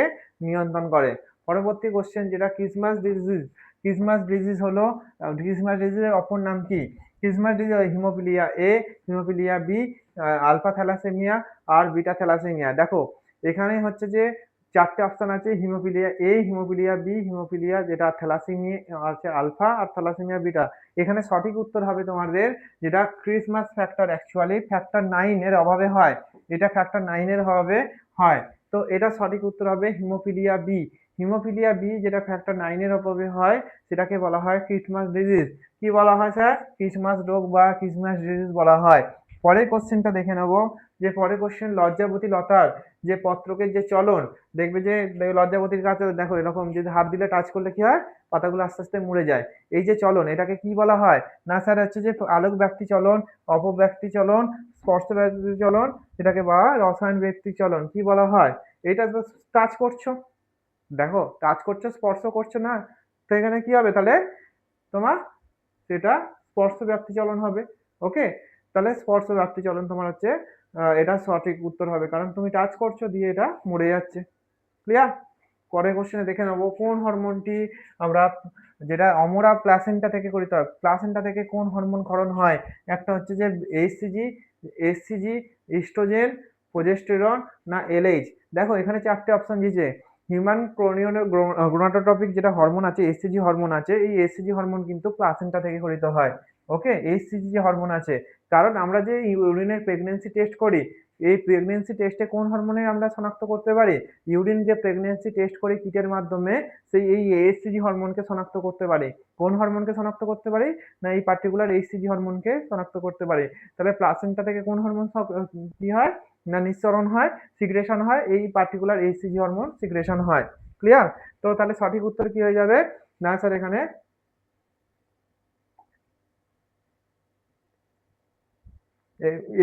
নিয়ন্ত্রণ করে। পরবর্তী কোশ্চেন যেটা ক্রিসমাস ডিজিজ। ক্রিসমাস ডিজিজ হলো, ক্রিসমাস ডিজিজের অপর নাম কি? Christmas disease haemophilia A, haemophilia B, alpha thalassaemia আর বিটা থ্যালাসেমিয়া। দেখো এখানে হচ্ছে যে চারটে অপশন আছে, haemophilia A, haemophilia B, haemophilia যেটা থ্যালাসেমিয়া আছে আলফা, আর থ্যালাসেমিয়া বিটা। এখানে সঠিক উত্তর হবে তোমাদের যেটা ক্রিসমাস ফ্যাক্টর অ্যাকচুয়ালি ফ্যাক্টর 9 এর অভাবে হয়। এটা ফ্যাক্টর 9 এর অভাবে হয়। তো এটা সঠিক উত্তর হবে হিমোফিলিয়া বি। হিমোফিলিয়া বি যেটা ফ্যাক্টর 9 এর অভাবে হয় সেটাকে বলা হয় ক্রিসমাস ডিজিজ। কি বলা হয় স্যার? ক্রিসমাস রোগ বা ক্রিসমাস ডিজিজ বলা হয়। পরের কোশ্চেনটা দেখে নেব, যে পরের কোশ্চেন লজ্জাবতী লতার যে পত্রকের যে চলন, দেখবে যে লজ্জাবতীর গাছে দেখো এরকম যদি হাত দিলে টাচ করলে কি হয়? পাতাগুলো আস্তে আস্তে মরে যায়। এই যে চলন এটাকে কি বলা হয়? না স্যার হচ্ছে যে আলোক ব্যক্তি চলন, অপব্যক্তি চলন, স্পর্শ ব্যক্তি চলন, এটাকে বা রসায়ন ব্যক্তি চলন কি বলা হয়? এটা তো টাচ করছো, দেখো টাচ করছো, স্পর্শ করছো না, তো এখানে কি হবে তাহলে তোমার? সেটা স্পর্শ ব্যাপ্তি চলন হবে। ওকে, তাহলে স্পর্শ ব্যাপ্তি চলন তোমার হচ্ছে এটা সঠিক উত্তর হবে, কারণ তুমি টাচ করছো দিয়ে এটা মরে যাচ্ছে। ক্লিয়ার? পরের কোশ্চেনে দেখে নেবো, কোন হরমোনটি আমরা যেটা অমরা প্লাসেন্টা থেকে করিতে হয়, প্লাসেন্টা থেকে কোন হরমোন ক্ষরণ হয়? একটা হচ্ছে যে এইচসিজি, এসসিজি, ইস্ট্রোজেন, প্রোজেস্টেরন, না এলএইচ। দেখো এখানে চারটে অপশন দিয়েছে। হিউম্যান ক্রোনিওগোনাডোট্রপিক যেটা হরমোন আছে, এসসিজি হরমোন আছে, এই এসসিজি হরমোন কিন্তু প্লাসেন্টা থেকে ক্ষরিত হয়। ওকে, এইচসিজি যে হরমোন আছে, কারণ আমরা যে ইউরিনের প্রেগন্যান্সি টেস্ট করি, এই প্রেগন্যান্সি টেস্টে কোন হরমোনের আমরা শনাক্ত করতে পারি? ইউরিন যে প্রেগন্যান্সি টেস্ট করি কিটের মাধ্যমে, সেই এই এইচসিজি হরমোনকে শনাক্ত করতে পারি। কোন হরমোনকে শনাক্ত করতে পারি? না এই পার্টিকুলার এইচসিজি হরমোনকে শনাক্ত করতে পারি। তাহলে প্লাসেন্টা থেকে কোন হরমোন কি হয়? না নিঃসরণ হয়, সিক্রেশন হয়, এই পার্টিকুলার এইচসিজি হরমোন সিক্রেশন হয়। ক্লিয়ার? তো তাহলে সঠিক উত্তর কি হয়ে যাবে? না স্যার এখানে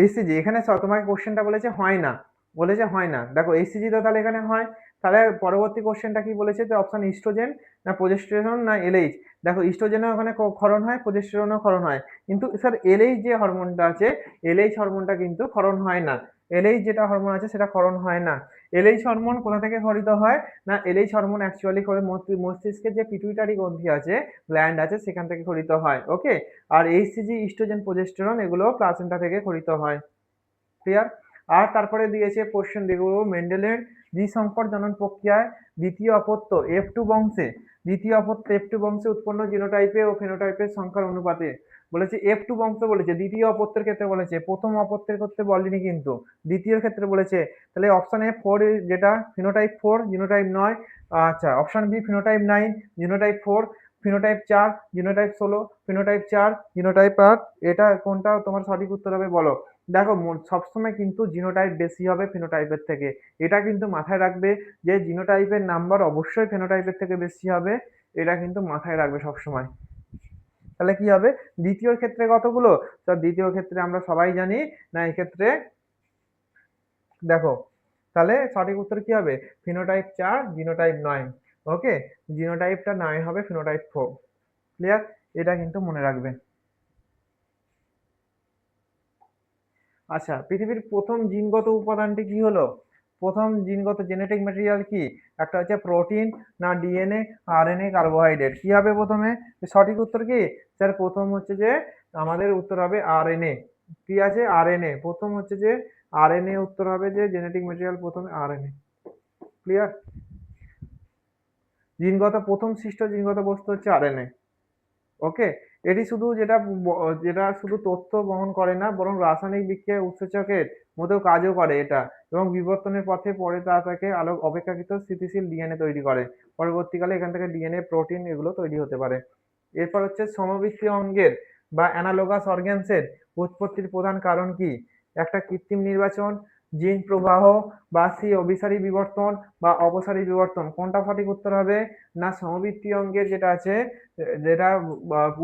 এইচসিজি, এখানে তোমাকে কোশ্চেনটা বলেছে হয় না, বলেছে হয় না। দেখো এইচসিজি তো তাহলে এখানে হয়। তাহলে পরবর্তী কোশ্চেনটা কি বলেছে? যে অপশন ইস্ট্রোজেন, না প্রোজেস্টেরন, না এলএইচ। দেখো ইস্ট্রোজেনও ওখানে ক্ষরণ হয়, প্রোজেস্টেরনও ক্ষরণ হয়, কিন্তু স্যার এলএইচ যে হরমোনটা আছে, এলএইচ হরমোনটা কিন্তু ক্ষরণ হয় না। এলএইচ যেটা হরমোন আছে সেটা ক্ষরণ হয় না। এলএইচ হরমোন কোথা থেকে ক্ষরিত হয়? না এলএইচ হরমোন অ্যাকচুয়ালি করে মস্তিষ্কের যে পিটুইটারি গ্রন্থি আছে, গ্ল্যান্ড আছে, সেখান থেকে ক্ষরিত হয়। ওকে, আর এইচসিজি, ইস্ট্রোজেন, প্রোজেস্টেরন এগুলো প্লাসেন্টা থেকে ক্ষরিত হয়। ক্লিয়ার? আর তারপরে দিয়েছে কোশ্চেন দেখব, মেন্ডেলের দ্বিসংকর জনন প্রক্রিয়ায় দ্বিতীয় অপত্য F2 বংশে, দ্বিতীয় অপত্য F2 বংশে উৎপন্ন জিনোটাইপে ও ফেনোটাইপের সংখ্যার অনুপাতে। বলেছে F2 বংশ, বলেছে দ্বিতীয় অপত্যের ক্ষেত্রে বলেছে, প্রথম অপত্যের ক্ষেত্রে বলেনি কিন্তু, দ্বিতীয় ক্ষেত্রে বলেছে। তাহলে অপশন এ 4 যেটা ফিনোটাইপ 4, জিনোটাইপ 9। আচ্ছা, option B phenotype 9, genotype 4, phenotype 4, genotype 16, phenotype 4, genotype 8। এটা কোনটা তোমার সঠিক উত্তর হবে বলো? দেখো সবসময় কিন্তু জিনোটাইপ বেশি হবে ফিনোটাইপের থেকে, এটা কিন্তু মাথায় রাখবে, যে জিনোটাইপের নাম্বার অবশ্যই ফিনোটাইপের থেকে বেশি হবে, এটা কিন্তু মাথায় রাখবে সবসময়। তাহলে কি হবে? দ্বিতীয় ক্ষেত্রে কতগুলো? তো দ্বিতীয় ক্ষেত্রে আমরা সবাই জানি, না এক্ষেত্রে দেখো, তাহলে সঠিক উত্তর কি হবে? Phenotype 4, genotype 9। ওকে, জিনোটাইপটা 9 হবে, ফিনোটাইপ 4। ক্লিয়ার? এটা কিন্তু মনে রাখবে। আচ্ছা, পৃথিবীর প্রথম জিনগত উপাদানটি কি হলো? প্রথম জিনগত জেনেটিক ম্যাটেরিয়াল কি? একটা হচ্ছে প্রোটিন, না ডিএনএ, আরএনএ, কার্বোহাইড্রেট। কি হবে প্রথমে? সঠিক উত্তর কি? স্যার প্রথম হচ্ছে যে আমাদের উত্তর হবে আরএনএ। কি আছে? আরএনএ। প্রথম হচ্ছে যে আরএনএ উত্তর হবে, যে জেনেটিক ম্যাটেরিয়াল প্রথমে আরএনএ। ক্লিয়ার? জিনগত প্রথম সৃষ্ট জিনগত বস্তু হচ্ছে আরএনএ। ওকে, এটি শুধু যেটা শুধু তথ্য বহন করে না, বরং রাসায়নিক বিক্রিয়ায় উৎসেচকের মতোও কাজও করে এটা, এবং বিবর্তনের পথে পরে তা থেকে অপেক্ষাকৃত স্থিতিশীল ডিএনএ তৈরি করে। পরবর্তীকালে এখান থেকে ডিএনএ, প্রোটিন এগুলো তৈরি হতে পারে। এরপর হচ্ছে সমবৃত্তীয় অঙ্গের বা অ্যানালোগাস অর্গ্যানসের উৎপত্তির প্রধান কারণ কি? একটা কৃত্রিম নির্বাচন, জিন প্রবাহ, বা অভিসারী বিবর্তন বা অপসারী বিবর্তন। কোনটা সঠিক উত্তর হবে? না, সমবৃত্তীয় অঙ্গের যেটা আছে, যেটা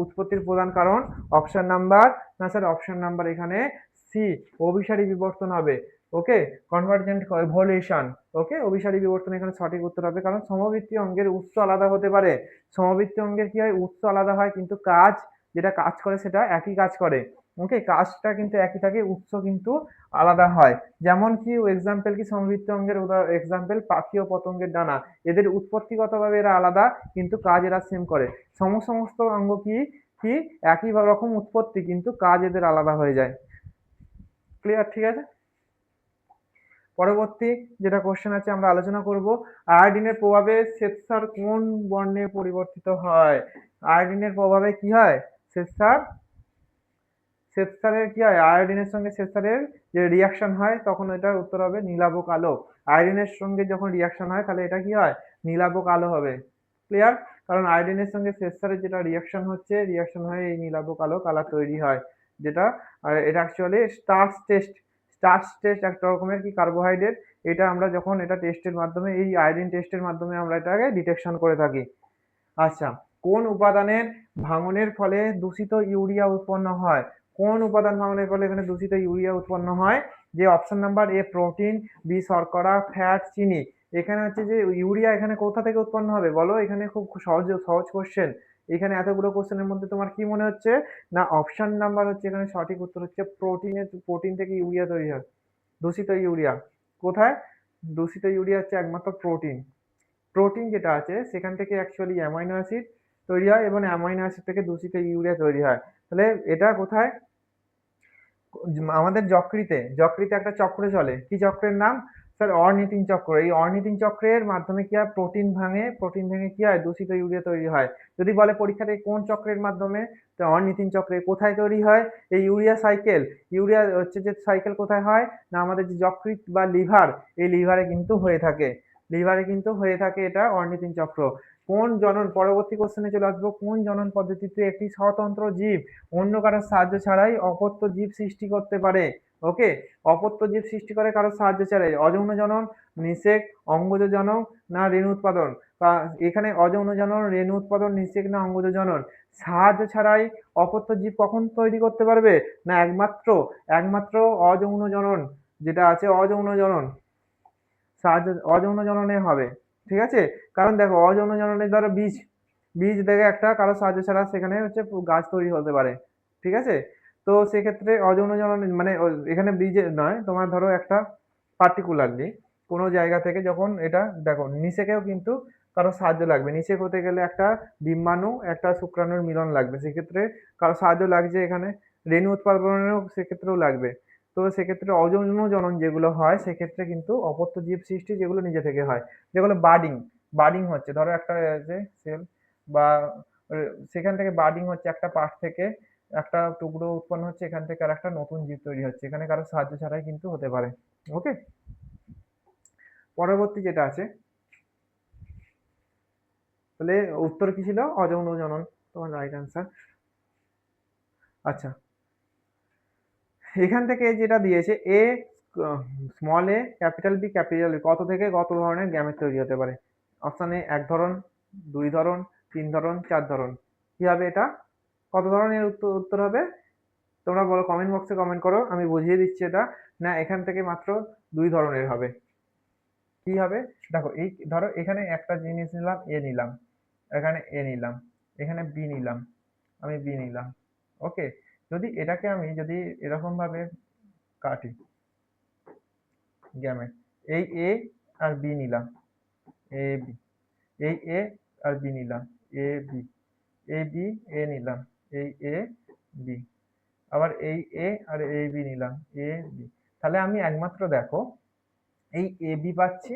উৎপত্তির প্রধান কারণ, অপশন নাম্বার, না স্যার অপশন নাম্বার এখানে সি, অভিসারী বিবর্তন হবে। ওকে, কনভার্জেন্ট ইভলিউশন। ওকে, অভিসারী বিবর্তন এখানে সঠিক উত্তর হবে, কারণ সমবৃত্তীয় অঙ্গের উৎস আলাদা হতে পারে। সমবৃত্তীয় অঙ্গের কি হয়, উৎস আলাদা হয় কিন্তু কাজ, যেটা কাজ করে সেটা একই কাজ করে। ওকে, কাজটা কিন্তু একই থাকে, উৎস কিন্তু আলাদা হয়। যেমন কি এক্সাম্পল কি সমবৃত্তীয় অঙ্গের এক্সাম্পল পাখি ও পতঙ্গের ডানা, এদের উৎপত্তিগতভাবে এরা আলাদা কিন্তু কাজ এরা সেম করে। সমস্ত অঙ্গ কি কি একই রকম উৎপত্তি কিন্তু কাজ এদের আলাদা হয়ে যায়। ক্লিয়ার? ঠিক আছে। পরবর্তী যেটা কোশ্চেন আছে আমরা আলোচনা করব, আয়োডিনের প্রভাবে শ্বেতসার কোন বর্ণে পরিবর্তিত হয়? আয়োডিনের প্রভাবে কি হয়? শ্বেতসারের কি হয়, আয়োডিনের সঙ্গে শ্বেতসারের যে রিয়াকশন হয় তখন এটার উত্তর হবে নীলাভ কালো। আয়োডিনের সঙ্গে যখন রিয়াকশন হয় তাহলে এটা কি হয়, নীলাভ কালো হবে। ক্লিয়ার? কারণ আয়োডিনের সঙ্গে শ্বেতসারের যেটা রিয়াকশন হচ্ছে, রিয়াকশন হয়ে এই নীলাভ কালো কালার তৈরি হয়, যেটা এটা অ্যাকচুয়ালি স্টার্চ টেস্ট একটা রকমের কি কার্বোহাইড্রেট। এটা আমরা যখন এটা টেস্টের মাধ্যমে, এই আয়োডিন টেস্টের মাধ্যমে আমরা এটাকে ডিটেকশন করে থাকি। আচ্ছা, কোন উপাদানের ভাঙনের ফলে দূষিত ইউরিয়া উৎপন্ন হয়? কোন উপাদান ভাঙনের ফলে এখানে দূষিত ইউরিয়া উৎপন্ন হয়? যে option number A protein, B শর্করা, ফ্যাট, চিনি। এখানে হচ্ছে যে ইউরিয়া এখানে কোথা থেকে উৎপন্ন হবে বলো? এখানে খুব সহজ সহজ কোশ্চেন। এখানে এতগুলো কোশ্চেনের মধ্যে তোমার কি মনে হচ্ছে? না অপশন নাম্বার হচ্ছে এখানে সঠিক উত্তর হচ্ছে প্রোটিন থেকে ইউরিয়া তৈরি হয়। দূষিত ইউরিয়া কোথায়? দূষিত ইউরিয়া হচ্ছে একমাত্র প্রোটিন যেটা আছে সেখান থেকে অ্যাকচুয়ালি অ্যামাইনো অ্যাসিড তৈরি হয়, এবং অ্যামাইনো অ্যাসিড থেকে দূষিত ইউরিয়া তৈরি হয়। তাহলে এটা কোথায়? আমাদের যকৃতে একটা চক্র চলে, কি চক্রের নাম? স্যার অর্নিথিন চক্র। এই অর্নিথিন চক্রের মাধ্যমে কি হয়, প্রোটিন ভেঙে কি হয়, দূষিত ইউরিয়া তৈরি হয়। যদি বলে পরীক্ষাতে কোন চক্রের মাধ্যমে, তো অর্নিথিন চক্রে। কোথায় তৈরি হয় এই ইউরিয়া সাইকেল? ইউরিয়া হচ্ছে যে সাইকেল কোথায় হয়, না আমাদের যে যকৃৎ বা লিভার, এই লিভারে কিন্তু হয়ে থাকে এটা অর্নিথিন চক্র। কোন জনন, পরবর্তী কোশ্চেনে চলে আসবো, কোন জনন পদ্ধতিতে একটি স্বতন্ত্র জীব অন্য কারোর সাহায্য ছাড়াই অপত্য জীব সৃষ্টি করতে পারে? ওকে, অপত্য জীব সৃষ্টি করে কারোর সাহায্য ছাড়াই। অযৌন জনন, নিষেক, অঙ্গজ জনন, না রেণু উৎপাদন? এখানে অযৌন জনন, রেণু উৎপাদন, নিষেক না অঙ্গজ জনন? সাহায্য ছাড়াই অপত্য জীব কখন তৈরি করতে পারবে? না একমাত্র অযৌন জনন, যেটা আছে অযৌন জনন, অযৌন জননে হবে। ঠিক আছে, কারণ দেখো অযৌন জননে ধরো বীজ বীজ থেকে একটা কারো সাহায্য ছাড়া সেখানে হচ্ছে গাছ তৈরি হতে পারে। ঠিক আছে, তো সেক্ষেত্রে অযৌন জননে মানে এখানে বীজে নয়, তোমার ধরো একটা পার্টিকুলারলি কোনো জায়গা থেকে যখন এটা দেখো, নিষেকেও কিন্তু কারো সাহায্য লাগবে। নিষেক হতে গেলে একটা ডিম্বাণু একটা শুক্রাণুর মিলন লাগবে, সেক্ষেত্রে কারো সাহায্য লাগছে এখানে। রেণু উৎপাদনেও সেক্ষেত্রেও লাগবে। তো সেক্ষেত্রে অযৌন জনন যেগুলো হয় সেক্ষেত্রে কিন্তু অপত্য জীব সৃষ্টি যেগুলো নিজে থেকে হয়, যেগুলো বাডিং হচ্ছে, ধরো একটা যে সেল বা সেখান থেকে বাডিং হচ্ছে, একটা পার্ট থেকে একটা টুকরো উৎপন্ন হচ্ছে, এখান থেকে আর একটা নতুন জীব তৈরি হচ্ছে, এখানে কারো সাহায্য ছাড়াই কিন্তু হতে পারে। ওকে, পরবর্তী যেটা আছে, তাহলে উত্তর কি ছিল? অযৌন জনন তোমার রাইট অ্যান্সার। আচ্ছা, এখান থেকে যেটা দিয়েছে a small A capital B capital B, কত থেকে কত ধরনের গ্যামেট তৈরি হতে পারে? অপশন এ 1 ধরন, 2 ধরন, 3 ধরন, 4 ধরন। কি হবে এটা? কত ধরনের উত্তর হবে? তোমরা বলো, কমেন্ট বক্সে কমেন্ট করো, আমি বুঝিয়ে দিচ্ছি এটা। না, এখান থেকে মাত্র 2 ধরনের হবে। কি হবে? দেখো, এই ধরো এখানে একটা জিনিস নিলাম, এ নিলাম, এখানে এ নিলাম, এখানে বি নিলাম, আমি বি নিলাম। ওকে, যদি এটাকে আমি যদি এরকম ভাবে কাটি, গ্যামেট, এই এ আর বি নিলাম, এ বি, এই এ আর বি নিলাম, এ বি, এই বি এ নিলাম, এই এ বি, আবার এই এ আর এই বি নিলাম, এ বি। তাহলে আমি একমাত্র দেখো এই এ বি পাচ্ছি।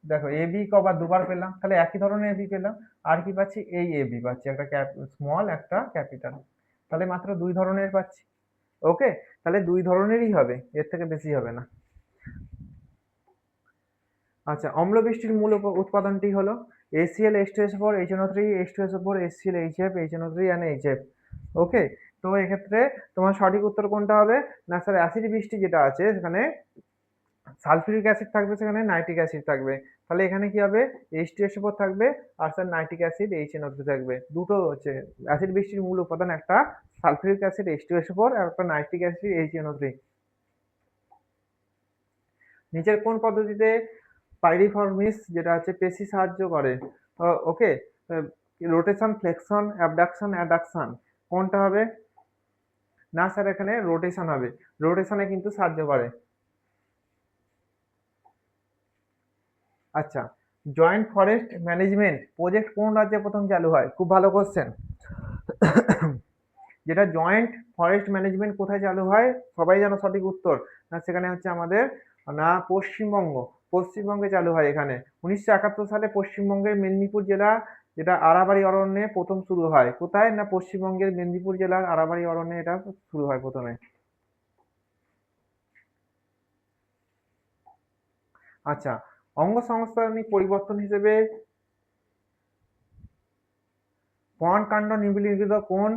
দেখো এ বি কবার দুবার পেলাম, তাহলে একই ধরনের এ বি পেলাম। আর কি পাচ্ছি? এই এ বি পাচ্ছি, একটা স্মল একটা ক্যাপিটাল। তাহলে মাত্র 2 ধরনের পাচ্ছি। ওকে, তাহলে 2 ধরনেরই হবে, এর থেকে বেশি হবে না। আচ্ছা, অম্লবৃষ্টির মূল উৎপাদনটি হলো ACl H2SO4 HNO3 H2SO4 HCl HF HNO3 and HF। ওকে, তো এক্ষেত্রে তোমার সঠিক উত্তর কোনটা হবে? না স্যার, অ্যাসিড বৃষ্টি যেটা আছে সেখানে সালফিউরিক অ্যাসিড থাকবে, সেখানে নাইট্রিক অ্যাসিড থাকবে। তাহলে এখানে কি হবে? H2SO4 থাকবে আর স্যার নাইট্রিক অ্যাসিড HNO3 থাকবে। দুটো হচ্ছে অ্যাসিড বৃষ্টির মূল উপাদান, একটা সালফিউরিক অ্যাসিড H2SO4 আর একটা নাইট্রিক অ্যাসিড HNO3। নিচের কোন পদ্ধতিতে পাইরিফর্মিস যেটা হচ্ছে পেশি সাহায্য করে? ওকে, রোটেশন, ফ্লেকশন, অ্যাবডাকশন, অ্যাডাকশন, কোনটা হবে? না স্যার, এখানে রোটেশন হবে, রোটেশনে কিন্তু সাহায্য করে। আচ্ছা, জয়েন্ট ফরেস্ট ম্যানেজমেন্ট প্রজেক্ট কোন রাজ্যে প্রথম চালু হয়? খুব ভালো কোশ্চেন। যেটা জয়েন্ট ফরেস্ট ম্যানেজমেন্ট কোথায় চালু হয় সবাই জানো সঠিক উত্তর? না সেখানে হচ্ছে আমাদের, না পশ্চিমবঙ্গ, পশ্চিমবঙ্গে চালু হয় এখানে। 1971 সালে পশ্চিমবঙ্গের মেদিনীপুর জেলা, যেটা আরাবাড়ি অরণ্যে প্রথম শুরু হয়। কোথায়? না পশ্চিমবঙ্গের মেদিনীপুর জেলার আরাবাড়ি অরণ্যে এটা শুরু হয় প্রথমে। আচ্ছা, অঙ্গ সংস্থানিক পরিবর্তন হিসেবে পর্ণকাণ্ড নিম্নলিখিত কোন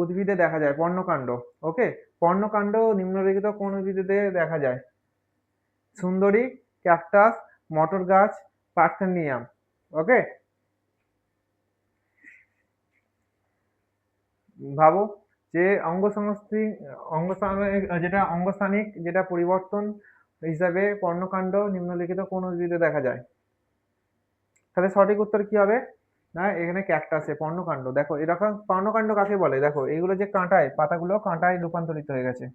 উদ্ভিদে দেখা যায়? পর্ণকাণ্ড। ওকে, পর্ণকাণ্ড নিম্নলিখিত কোন উদ্ভিদে দেখা যায়? সুন্দরী, ক্যাকটাস, মটর গাছ, পার্থেনিয়াম। ওকে, ভাবো যে অঙ্গস্থানিক যেটা পরিবর্তন হিসাবে পর্ণকাণ্ড নিম্নলিখিত কোন উদ্ভিদে দেখা যায়? তাহলে সঠিক উত্তর কি হবে? না এখানে ক্যাকটাসে পর্ণকাণ্ড। দেখো এরকম পর্ণকাণ্ড কাকে বলে? দেখো এগুলো যে কাঁটায়, পাতাগুলো কাঁটায় রূপান্তরিত হয়ে গেছে,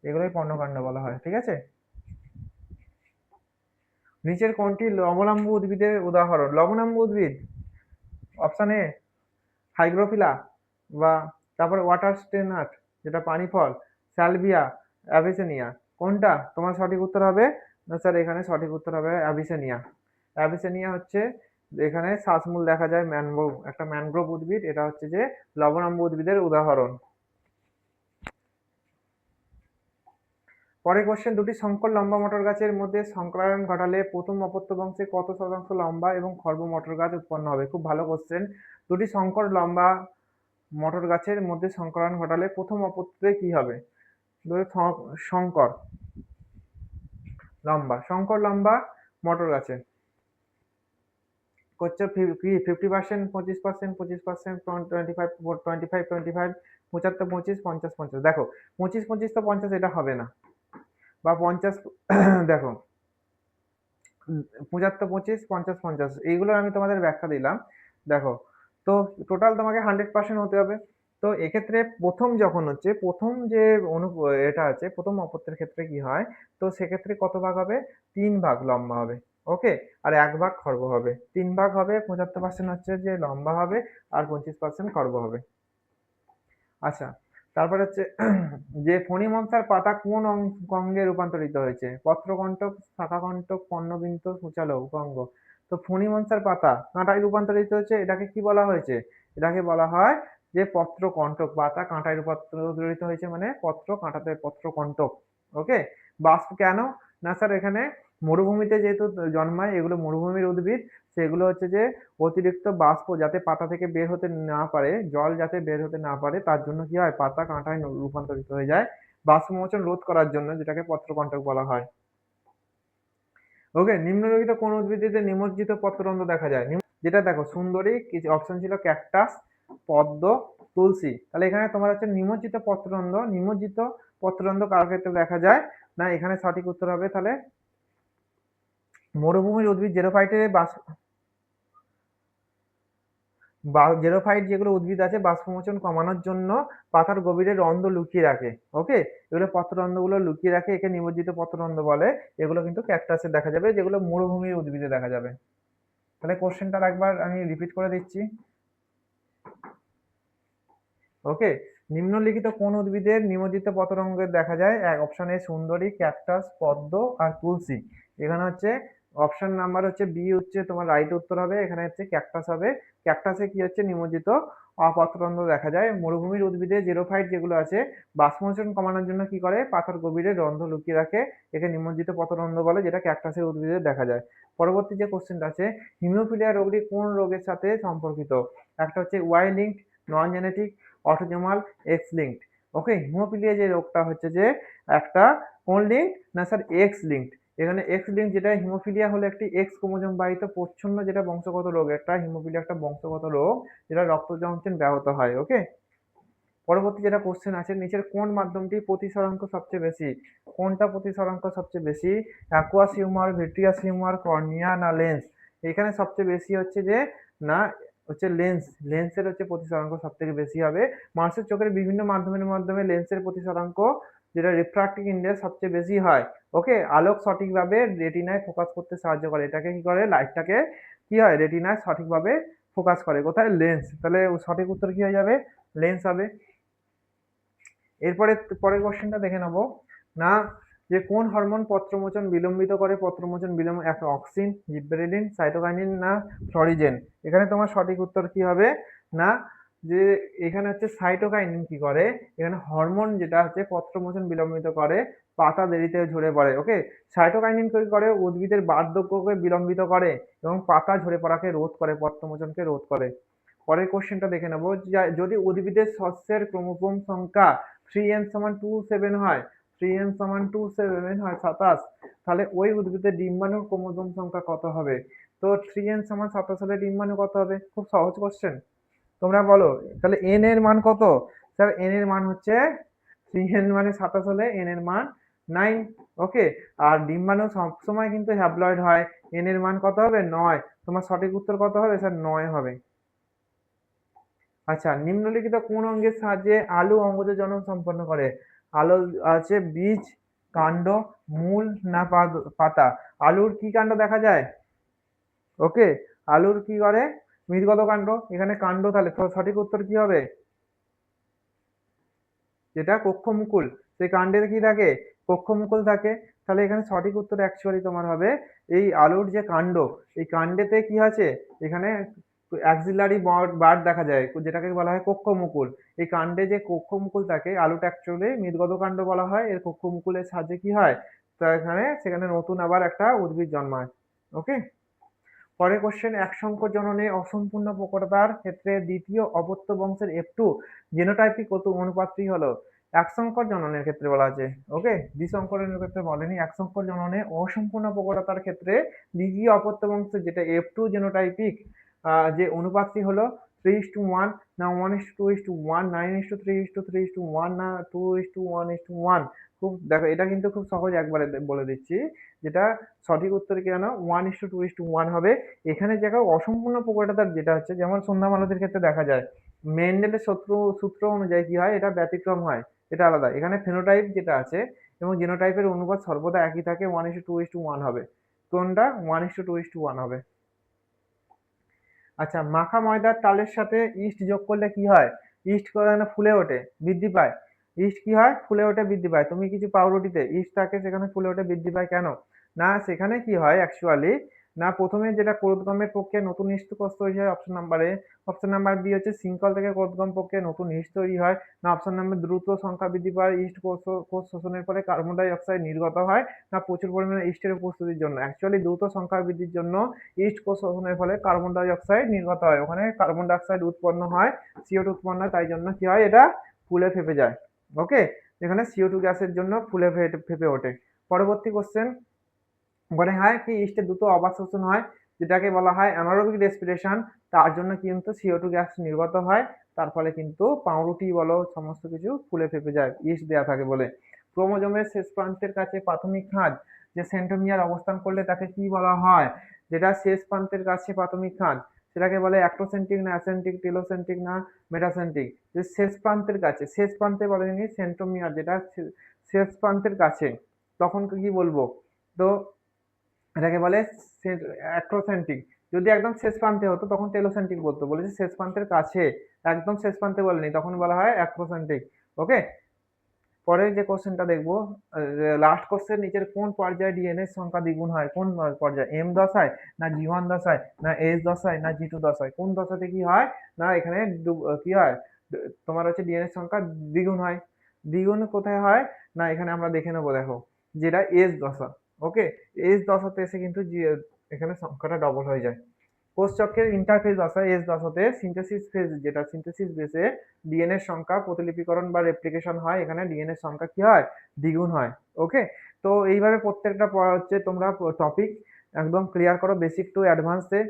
এগুলোই পর্ণকাণ্ড বলা হয়। ঠিক আছে, নিচের কোনটি লবণাম্বু উদ্ভিদের উদাহরণ? লবণাম্বু উদ্ভিদ, অপশন এ হাইগ্রোফিলা, বা তারপরে ওয়াটার স্টেনাট যেটা পানি ফল, স্যালভিয়া, অ্যাভিসেনিয়া, কোনটা তোমার সঠিক উত্তর হবে? না স্যার, এখানে সঠিক উত্তর হবে অ্যাভিসেনিয়া। অ্যাভিসেনিয়া হচ্ছে, এখানে শ্বাসমূল দেখা যায়, ম্যানগ্রোভ, একটা ম্যানগ্রোভ উদ্ভিদ, এটা হচ্ছে যে লবণাম্বু উদ্ভিদের উদাহরণ। পরের কোশ্চেন, দুটি সংকর লম্বা মটর গাছের মধ্যে সংকরায়ন ঘটালে প্রথম অপত্য বংশে কত শতাংশ লম্বা এবং খর্ব মটর গাছ উৎপন্ন হবে? খুব ভালো কোশ্চেন। দুটি সংকর লম্বা মটর গাছের মধ্যে সংকরায়ন ঘটালে প্রথম অপত্যে কি হবে? সংকর লম্বা মটর গাছে করছে কি 50%, 25%, 25%, 25, 25, 25, 75, 25, 50, 50। দেখো 25, 25 তো 50 এটা হবে না, বা 50 দেখো 75, 25, 50, 50 এইগুলো আমি তোমাদের ব্যাখ্যা দিলাম। দেখো, তো টোটাল তোমাকে 100% হতে হবে। তো এক্ষেত্রে প্রথম যখন হচ্ছে, প্রথম যে এটা আছে, প্রথম অপত্যের ক্ষেত্রে কি হয়? তো সেক্ষেত্রে কত ভাগ হবে? 3 ভাগ লম্বা হবে। ওকে, আর 1 ভাগ খর্ব হবে। 3 ভাগ হবে, 75% হচ্ছে যে লম্বা হবে আর 25% খর্ব হবে। আচ্ছা, তারপরে হচ্ছে যে ফণিমনসার পাতা কোন অঙ্গে রূপান্তরিত হয়েছে? পত্রকণ্টক, শাখাকণ্টক, পর্ণবৃন্ত, সূচালক অঙ্গ। তো ফণিমনসার পাতা কাঁটায় রূপান্তরিত হয়েছে, এটাকে কি বলা হয়েছে? এটাকে বলা হয় যে পত্রকণ্টক। পাতা কাঁটায় রূপান্তরিত হয়েছে মানে পত্র কাঁটাতে পত্রকণ্টক। ওকে, বাষ্প কেন? না স্যার, এখানে মরুভূমিতে যেহেতু জন্মায়, এগুলো মরুভূমির উদ্ভিদ, সেগুলো হচ্ছে যে অতিরিক্ত বাষ্প যাতে পাতা থেকে বের হতে না পারে, জল যাতে বের হতে না পারে, তার জন্য কি হয়? পাতা কাঁটায় রূপান্তরিত হয়ে যায় বাষ্পমোচন রোধ করার জন্য, যেটাকে পত্রকণ্টক বলা হয়। ওকে, নিম্নলিখিত কোন উদ্ভিদে নিমজ্জিত পত্ররন্ধ্র দেখা যায়? যেটা দেখো সুন্দরী, কিছু অপশন ছিল ক্যাকটাস, পদ্ম, তুলসী। তাহলে এখানে তোমার হচ্ছে নিমজ্জিত পত্ররন্ধ্র, নিমজ্জিত পত্ররন্ধ্র কার ক্ষেত্রে দেখা যায়? না এখানে সঠিক উত্তর হবে তাহলে মরুভূমির উদ্ভিদ জেরোফাইটের জেরোফাইট যেগুলো উদ্ভিদ আছে বাষ্পমোচন কমানোর জন্য পাতার গভীরে রন্ধ্র লুকিয়ে রাখে। ওকে, এগুলো পত্ররন্ধ্রগুলো লুকিয়ে রাখে, একে নিমজ্জিত পত্ররন্ধ্র বলে। এগুলো কিন্তু ক্যাকটাসে দেখা যাবে, যেগুলো মরুভূমির উদ্ভিদে দেখা যাবে। তাহলে কোশ্চেনটা একবার আমি রিপিট করে দিচ্ছি। ওকে, নিম্নলিখিত কোন উদ্ভিদের নিমজ্জিত পত্ররন্ধ্র দেখা যায়? অপশন এ সুন্দরী, ক্যাকটাস, পদ্ম আর তুলসী। এখানে হচ্ছে অপশন নাম্বার হচ্ছে বি হচ্ছে তোমার রাইট উত্তর হবে। এখানে হচ্ছে ক্যাকটাস হবে। ক্যাকটাসে কি হচ্ছে নিমজ্জিত অপত্ররন্ধ্র দেখা যায়। মরুভূমির উদ্ভিদে জেরোফাইট যেগুলো আছে বাষ্পমোচন কমানোর জন্য কি করে পাথর গভীরে রন্ধ্র লুকিয়ে রাখে, একে নিমজ্জিত পত্ররন্ধ্র বলে, যেটা ক্যাকটাসের উদ্ভিদে দেখা যায়। পরবর্তী যে কোশ্চেনটা আছে, হিমোফিলিয়া রোগটি কোন রোগের সাথে সম্পর্কিত? একটা হচ্ছে Y linked, non genetic, autosomal, X linked. Okay, haemophilia যে রোগটা হচ্ছে যে একটা কোন লিঙ্ক না স্যার এক্স লিঙ্কড। এখানে এক্স লিঙ্ক যেটা হিমোফিলিয়া হলো একটি এক্স ক্রোমোজোম বাহিত প্রচ্ছন্ন যেটা বংশগত রোগ, একটা হিমোফিলিয়া একটা বংশগত রোগ যেটা রক্ত জংশন ব্যাহত হয়। ওকে, পরবর্তী যেটা কোশ্চেন আছে, নিচের কোন মাধ্যমটি প্রতিসরাঙ্ক সবচেয়ে বেশি? কোনটা প্রতিসরাঙ্ক সবচেয়ে বেশি? Aqueous humour, vitreous humour, cornea না লেন্স? এখানে সবচেয়ে বেশি হচ্ছে যে না হচ্ছে লেন্স, লেন্সের হচ্ছে প্রতিসরাঙ্ক সব থেকে বেশি হবে। মানুষের চোখের বিভিন্ন মাধ্যমের মাধ্যমে লেন্সের প্রতিসরাঙ্ক যেটা রিফ্রাক্টিভ ইন্ডেক্স সবচেয়ে বেশি হয়। ওকে, আলোক সঠিকভাবে রেটিনায় ফোকাস করতে সাহায্য করে, এটাকে কি করে লাইটটাকে কি হয় রেটিনায় সঠিকভাবে ফোকাস করে। কোথায়? লেন্স। তাহলে সঠিক উত্তর কি হয়ে যাবে? লেন্স হবে। এরপরে পরের কোশ্চেনটা দেখে নেব না, যে কোন হরমোন পত্রমোচন বিলম্বিত করে? পত্রমোচন বিলম্ব একটা অক্সিন, জিবরেলিন, সাইটোকাইনিন না ফ্লোরিজেন? এখানে তোমার সঠিক উত্তর কি হবে না, যে এখানে হচ্ছে সাইটোকাইনিন কি করে, এখানে হরমোন যেটা হচ্ছে পত্রমোচন বিলম্বিত করে, পাতা দেরিতে ঝরে পড়ে। ওকে, সাইটোকাইনিন কি করে? উদ্ভিদের বার্ধক্যকে বিলম্বিত করে এবং পাতা ঝরে পড়াকে রোধ করে, পত্রমোচনকে রোধ করে। পরের কোশ্চেনটা দেখে নেব, যদি উদ্ভিদের শস্যের ক্রোমোসোম সংখ্যা 3n সমান 27 হয়, 3n সমান 27 হয় 27, তাহলে ওই উদ্ভিদের ডিম্বাণুর ক্রোমোসোম সংখ্যা কত হবে? তো 3n সমান 27 হলে ডিম্বাণু কত হবে? খুব সহজ কোশ্চেন, তোমরা বলো। তাহলে n এর মান কত? স্যার n এর মান হচ্ছে 3n মানে 27 হলে n এর মান 9। ওকে, আর ডিম্বাণু সবসময় কিন্তু হ্যাপ্লয়েড হয়, n এর মান কত হবে? 9। তোমার সঠিক উত্তর কত হবে? স্যার 9 হবে। আচ্ছা, নিম্নলিখিত কোন অঙ্গের সাহায্যে আলু অঙ্গজনন সম্পন্ন করে? আলু আছে বীজ, কাণ্ড, মূল না পাতা? আলুর কি কাণ্ড দেখা যায়? ওকে, আলুর কি করে? মৃদগত কাণ্ড, এখানে কাণ্ড, তাহলে সঠিক উত্তর কি হবে? যেটা কক্ষমুকুল, সেই কাণ্ডের কি থাকে? কক্ষমুকুল থাকে। তাহলে এখানে সঠিক উত্তর অ্যাকচুয়ালি তোমার হবে এই আলুর যে কাণ্ড, এই কাণ্ডেতে কি আছে? এখানে অ্যাক্সিলারি বার্ড দেখা যায়, যেটাকে বলা হয় কক্ষমুকুল। এই কাণ্ডে যে কক্ষমুকুল থাকে, আলুটা অ্যাকচুয়ালি মৃদগত কাণ্ড বলা হয়, এর কক্ষমুকুলের সাহায্যে কি হয়? তা সেখানে নতুন আবার একটা উদ্ভিদ জন্মায়। ওকে, পরের কোশ্চেন, এক সংকর জননে অসম্পূর্ণ প্রকটতার ক্ষেত্রে দ্বিতীয় অপত্য বংশের F2 জিনোটাইপিক কত অনুপাতটি হলো? এক সংকর জননের ক্ষেত্রে বলা আছে। ওকে, দ্বিসংকরণের ক্ষেত্রে বলেনি। এক সংকর জননে অসম্পূর্ণ প্রকটতার ক্ষেত্রে দ্বিতীয় অপত্য বংশের যেটা F2 জিনোটাইপিক যে অনুপাতটি হলো 3:1 না 1:2:1, 9:3:3:1 না 2:1:1? খুব দেখো, এটা কিন্তু খুব সহজ, একবারে বলে দিচ্ছি। যেটা সঠিক উত্তর কি জানো? 1:2:1 হবে। এখানে জায়গায় অসম্পূর্ণ প্রকটতার যেটা হচ্ছে, যেমন সন্ধ্যা মালতীর ক্ষেত্রে দেখা যায়, মেন্ডেলের সূত্র অনুযায়ী কি হয়, এটা ব্যতিক্রম হয়, এটা আলাদা। এখানে ফেনোটাইপ যেটা আছে এবং জিনোটাইপের অনুপাত সর্বদা একই থাকে, 1:2:1 হবে। কোনটা? 1:2:1 হবে। আচ্ছা, মাখা ময়দার তালের সাথে ইস্ট যোগ করলে কি হয়? ইস্ট করে না ফুলে ওঠে, বৃদ্ধি পায়। ইস্ট কি হয়? ফুলে ওঠে, বৃদ্ধি পায়। তুমি কিছু পাউরুটিতে ইস্ট থাকে, সেখানে ফুলে ওঠে, বৃদ্ধি পায়, কেন? না, সেখানে কি হয় অ্যাকচুয়ালি, না প্রথমে যেটা ক্রোধগমের পক্ষে নতুন ইস্ট কোষ তৈরি হয় option number A, option number B হচ্ছে শৃঙ্খল থেকে ক্রোধগম পক্ষে নতুন ইস্ট তৈরি হয়, না অপশন নাম্বার দ্রুত সংখ্যা বৃদ্ধি পায় ইস্ট কোষ শোষণের ফলে কার্বন ডাই অক্সাইড নির্গত হয়, না প্রচুর পরিমাণে ইস্টের উপস্থিতির জন্য? অ্যাকচুয়ালি দ্রুত সংখ্যা বৃদ্ধির জন্য ইস্ট কোষ শোষণের ফলে কার্বন ডাই অক্সাইড নির্গত হয়, ওখানে কার্বন ডাই অক্সাইড উৎপন্ন হয়, CO2 উৎপন্ন হয়, তাই জন্য কি হয়, এটা ফুলে ফেপে যায়। ওকে, এখানে CO2 গ্যাসের জন্য ফুলে ফেপে ওঠে। পরবর্তী কোশ্চেন, মনে হয় কি ইস্টে দ্রুত অবাত শোষণ হয়, যেটাকে বলা হয় অ্যানারোবিক রেসপিরেশন, তার জন্য কিন্তু CO2 গ্যাস নির্গত হয়, তার ফলে কিন্তু পাউরুটি বলো সমস্ত কিছু ফুলে ফেপে যায়, ইস্ট দেওয়া থাকে বলে। ক্রোমোজোমের শেষ প্রান্তের কাছে প্রাথমিক খাঁজ যে সেন্ট্রোমিয়ার অবস্থান করলে তাকে কি বলা হয়? যেটা শেষ প্রান্তের কাছে প্রাথমিক খাঁজ, সেটাকে বলে অ্যাক্টোসেন্ট্রিক না অ্যাসেন্ট্রিক, টেলোসেন্ট্রিক না মেটাসেন্ট্রিক? যে শেষ প্রান্তের কাছে, শেষ প্রান্তে বলেনি, সেন্ট্রোমিয়ার যেটা শেষ প্রান্তের কাছে, তখন কি বলবো? তো এটাকে বলে অ্যাক্রোসেন্ট্রিক। যদি একদম শেষ প্রান্তে হতো তখন টেলোসেন্ট্রিক বলতো, বলেছে শেষ প্রান্তের কাছে, একদম শেষ প্রান্তে বলেনি, তখন বলা হয় অ্যাক্রোসেন্ট্রিক। ওকে, পরের যে কোশ্চেনটা দেখবো, লাস্ট কোশ্চেন, নিচের কোন পর্যায়ে ডিএনএ সংখ্যা দ্বিগুণ হয়? কোন পর্যায়ে? এম দশায়, না জি1 দশায়, না এস দশায়, না জি2 দশায়? কোন দশাতে কি হয়? না এখানে কি হয়, তোমার হচ্ছে ডিএনএ সংখ্যা দ্বিগুণ হয়। দ্বিগুণ কোথায় হয়? না এখানে আমরা দেখে নেবো, দেখো, যেটা এস দশা। ওকে, এস দশাতে এসে কিন্তু এখানে সংখ্যাটা ডবল হয়ে যায়। কোষচক্রের ইন্টারফেজ দশা, এস দশাতে সিনথেসিস ফেজ, যেটা সিনথেসিস বেসে ডিএনএ সংখ্যা প্রতিলিপিকরণ বা রেপ্লিকেশন হয়, এখানে ডিএনএ সংখ্যা কি হয়? দ্বিগুণ হয়। ওকে, তো এইভাবে প্রত্যেকটা হচ্ছে তোমরা টপিক একদম ক্লিয়ার করো, বেসিক টু অ্যাডভান্সে,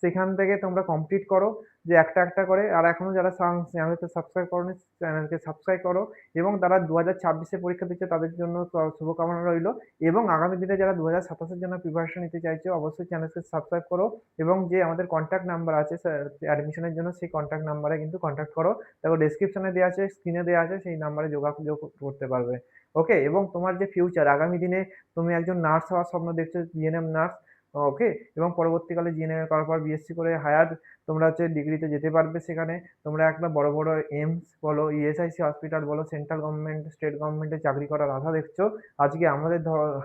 সেখান থেকে তোমরা কমপ্লিট করো, যে একটা একটা করে। আর এখনো যারা চ্যানেলকে সাবস্ক্রাইব করোনি, চ্যানেলকে সাবস্ক্রাইব করো, এবং তারা 2026-এ পরীক্ষা দিচ্ছে তাদের জন্য শুভকামনা রইল। এবং আগামী দিনে যারা 2027-এর জন্য প্রিপারেশন নিতে চাইছো, অবশ্যই চ্যানেলকে সাবস্ক্রাইব করো, এবং যে আমাদের কন্ট্যাক্ট নাম্বার আছে অ্যাডমিশনের জন্য, সেই কন্ট্যাক্ট নাম্বারে কিন্তু কন্ট্যাক্ট করো। দেখো ডেসক্রিপশনে দেওয়া আছে, স্ক্রিনে দেওয়া আছে, সেই নাম্বারে যোগাযোগ করতে পারবে। ওকে, এবং তোমার যে ফিউচার, আগামী দিনে তুমি একজন নার্স হওয়ার স্বপ্ন দেখছো, জিএনএম নার্স। ওকে, এবং পরবর্তীকালে জিএনএম করার পর বিএসসি করে হায়ার তোমরা হচ্ছে ডিগ্রিতে যেতে পারবে। সেখানে তোমরা একটা বড় বড় এইমস বলো, ইএসআইসি হসপিটাল বলো, সেন্ট্রাল গভর্নমেন্ট, স্টেট গভর্নমেন্টে চাকরি করার আশা দেখছো, আজকে আমাদের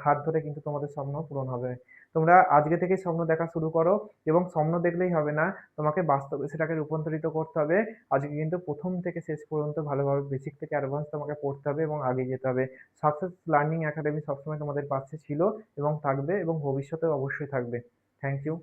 হাত ধরে কিন্তু তোমাদের স্বপ্ন পূরণ হবে। তোমরা আজকে থেকেই স্বপ্ন দেখা শুরু করো, এবং স্বপ্ন দেখলেই হবে না, তোমাকে বাস্তবে সেটাকে রূপান্তরিত করতে হবে। আজকে কিন্তু প্রথম থেকে শেষ পর্যন্ত ভালোভাবে বেসিক থেকে অ্যাডভান্স তোমাকে পড়তে হবে এবং এগিয়ে যেতে হবে। সাকসেস লার্নিং একাডেমি সবসময় তোমাদের পাশে ছিল এবং থাকবে, এবং ভবিষ্যতেও অবশ্যই থাকবে। Thank you.